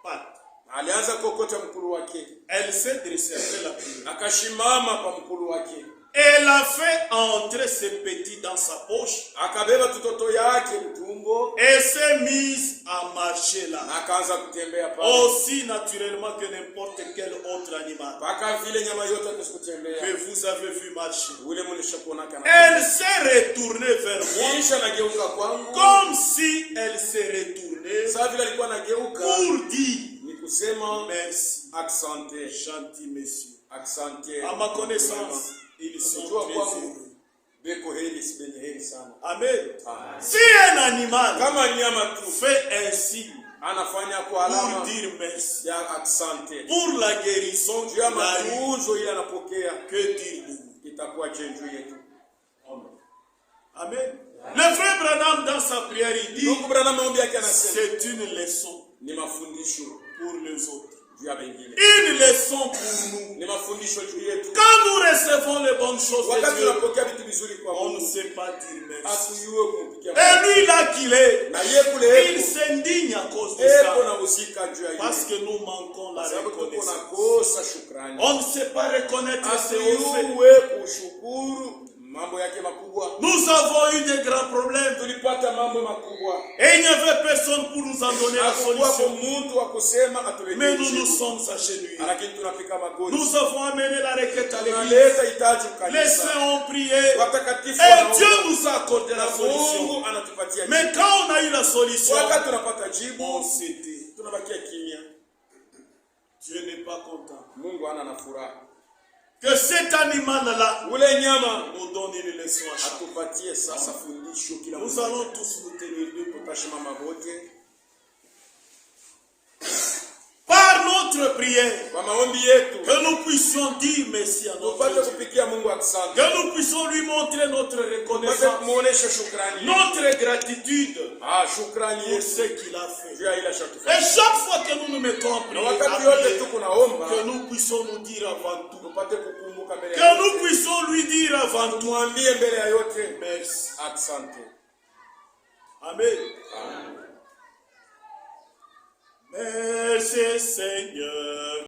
[SPEAKER 2] patte.
[SPEAKER 1] Alianza kokota mkulu wake.
[SPEAKER 2] Elle s'est dressée après la prière.
[SPEAKER 1] Akashimama pa mkulu wake.
[SPEAKER 2] Elle a fait entrer ses petits dans sa poche
[SPEAKER 1] Akabeba tutoto yake mtumbo.
[SPEAKER 2] et s'est mise à marcher là.
[SPEAKER 1] Na akaanza kutembea pale.
[SPEAKER 2] Aussi naturellement que n'importe quel autre animal
[SPEAKER 1] Paka vile nyama yote atakutembea.
[SPEAKER 2] que vous avez vu marcher.
[SPEAKER 1] Ule mlishakuona kana.
[SPEAKER 2] Elle s'est retournée vers moi
[SPEAKER 1] Kisha nageuka kwangu.
[SPEAKER 2] comme si elle s'est retournée
[SPEAKER 1] Sasa vile alikuwa nageuka
[SPEAKER 2] pour dire
[SPEAKER 1] ni kusema
[SPEAKER 2] merci,
[SPEAKER 1] asante.
[SPEAKER 2] gentil monsieur.
[SPEAKER 1] Asante.
[SPEAKER 2] À ma connaissance, ils sont très heureux.
[SPEAKER 1] beko heri sibenye heri sana.
[SPEAKER 2] Amen.
[SPEAKER 1] Amen.
[SPEAKER 2] Si un animal
[SPEAKER 1] Kama nyama tu
[SPEAKER 2] fait ainsi
[SPEAKER 1] anafanya kwa alama
[SPEAKER 2] pour dire merci,
[SPEAKER 1] ya asante,
[SPEAKER 2] pour la guérison
[SPEAKER 1] juu ya
[SPEAKER 2] qu'il a eue,
[SPEAKER 1] matunzo ile anapokea,
[SPEAKER 2] que dire de nous?
[SPEAKER 1] itakuwa jenju yetu.
[SPEAKER 2] Amen. Le frère Branham dans sa prière il dit
[SPEAKER 1] Ndugu Branham maombi yake anasema
[SPEAKER 2] c'est une leçon
[SPEAKER 1] ni mafundisho
[SPEAKER 2] pour les autres,
[SPEAKER 1] juu ya wengine,
[SPEAKER 2] une leçon pour nous.
[SPEAKER 1] ni mafundisho juu yetu.
[SPEAKER 2] Quand nous recevons les bonnes choses de
[SPEAKER 1] Wakati
[SPEAKER 2] Dieu,
[SPEAKER 1] tunapokea vitu vizuri kwa
[SPEAKER 2] on ne
[SPEAKER 1] Mungu,
[SPEAKER 2] sait pas dire merci.
[SPEAKER 1] hatujue kumpikia
[SPEAKER 2] Et
[SPEAKER 1] Mungu.
[SPEAKER 2] lui là qu'il est,
[SPEAKER 1] Na yeye kule
[SPEAKER 2] il s'indigne à cause de
[SPEAKER 1] eko
[SPEAKER 2] ça,
[SPEAKER 1] na usika juu ya
[SPEAKER 2] parce
[SPEAKER 1] hiyo,
[SPEAKER 2] que nous manquons la
[SPEAKER 1] sababu tuko
[SPEAKER 2] reconnaissance.
[SPEAKER 1] nakosa shukrani,
[SPEAKER 2] On ne sait pas reconnaître ses hauts faits.
[SPEAKER 1] hatujue kushukuru mambo yake makubwa.
[SPEAKER 2] Nous avons eu des grands problèmes
[SPEAKER 1] Tulipata mambo makubwa,
[SPEAKER 2] et il n'y avait personne pour nous en donner la
[SPEAKER 1] hakukuwa kwa
[SPEAKER 2] solution.
[SPEAKER 1] mtu wa kusema
[SPEAKER 2] Mais
[SPEAKER 1] atuletee
[SPEAKER 2] nous nous
[SPEAKER 1] jibu,
[SPEAKER 2] sommes agenouillés.
[SPEAKER 1] lakini tunapika magoti,
[SPEAKER 2] Nous avons amené la requête à l'église.
[SPEAKER 1] tunaleta hitaji
[SPEAKER 2] Les
[SPEAKER 1] kanisa,
[SPEAKER 2] saints ont prié
[SPEAKER 1] watakatifu
[SPEAKER 2] et Dieu
[SPEAKER 1] wanaomba,
[SPEAKER 2] nous a accordé la
[SPEAKER 1] na
[SPEAKER 2] solution.
[SPEAKER 1] Mungu anatupatia jibu.
[SPEAKER 2] Mais quand on a eu la solution,
[SPEAKER 1] Wakati tunapata
[SPEAKER 2] on
[SPEAKER 1] jibu,
[SPEAKER 2] s'était.
[SPEAKER 1] tunabakia kimya.
[SPEAKER 2] Dieu n'est pas content.
[SPEAKER 1] Mungu ana na furaha
[SPEAKER 2] Que cet animal-là
[SPEAKER 1] ule nyama
[SPEAKER 2] nous donne une leçon à chaque.
[SPEAKER 1] atupatie sasa fundisho kila
[SPEAKER 2] Nous
[SPEAKER 1] mtu.
[SPEAKER 2] allons tous nous tenir debout.
[SPEAKER 1] Tutashimama wote
[SPEAKER 2] Par notre prière,
[SPEAKER 1] kwa maombi yetu,
[SPEAKER 2] que nous puissions dire merci à
[SPEAKER 1] tupate
[SPEAKER 2] notre Dieu.
[SPEAKER 1] kupikia Mungu asante,
[SPEAKER 2] Que nous puissions lui montrer notre
[SPEAKER 1] tupate
[SPEAKER 2] reconnaissance,
[SPEAKER 1] kumuonesha shukrani,
[SPEAKER 2] notre gratitude
[SPEAKER 1] shukrani
[SPEAKER 2] pour
[SPEAKER 1] yetu
[SPEAKER 2] ce qu'il a fait.
[SPEAKER 1] juu ya ile
[SPEAKER 2] Et
[SPEAKER 1] shatufanya.
[SPEAKER 2] chaque fois que nous nous mettons en
[SPEAKER 1] Na
[SPEAKER 2] prière,
[SPEAKER 1] wakati yote
[SPEAKER 2] que
[SPEAKER 1] tuko naomba,
[SPEAKER 2] nous puissions nous dire avant tout,
[SPEAKER 1] tupate kukumbuka mbele ya
[SPEAKER 2] que nous
[SPEAKER 1] yote,
[SPEAKER 2] puissions lui dire avant tout,
[SPEAKER 1] tumwambie mbele ya yote
[SPEAKER 2] merci.
[SPEAKER 1] asante.
[SPEAKER 2] Amen.
[SPEAKER 1] Amen.
[SPEAKER 2] Merci Seigneur.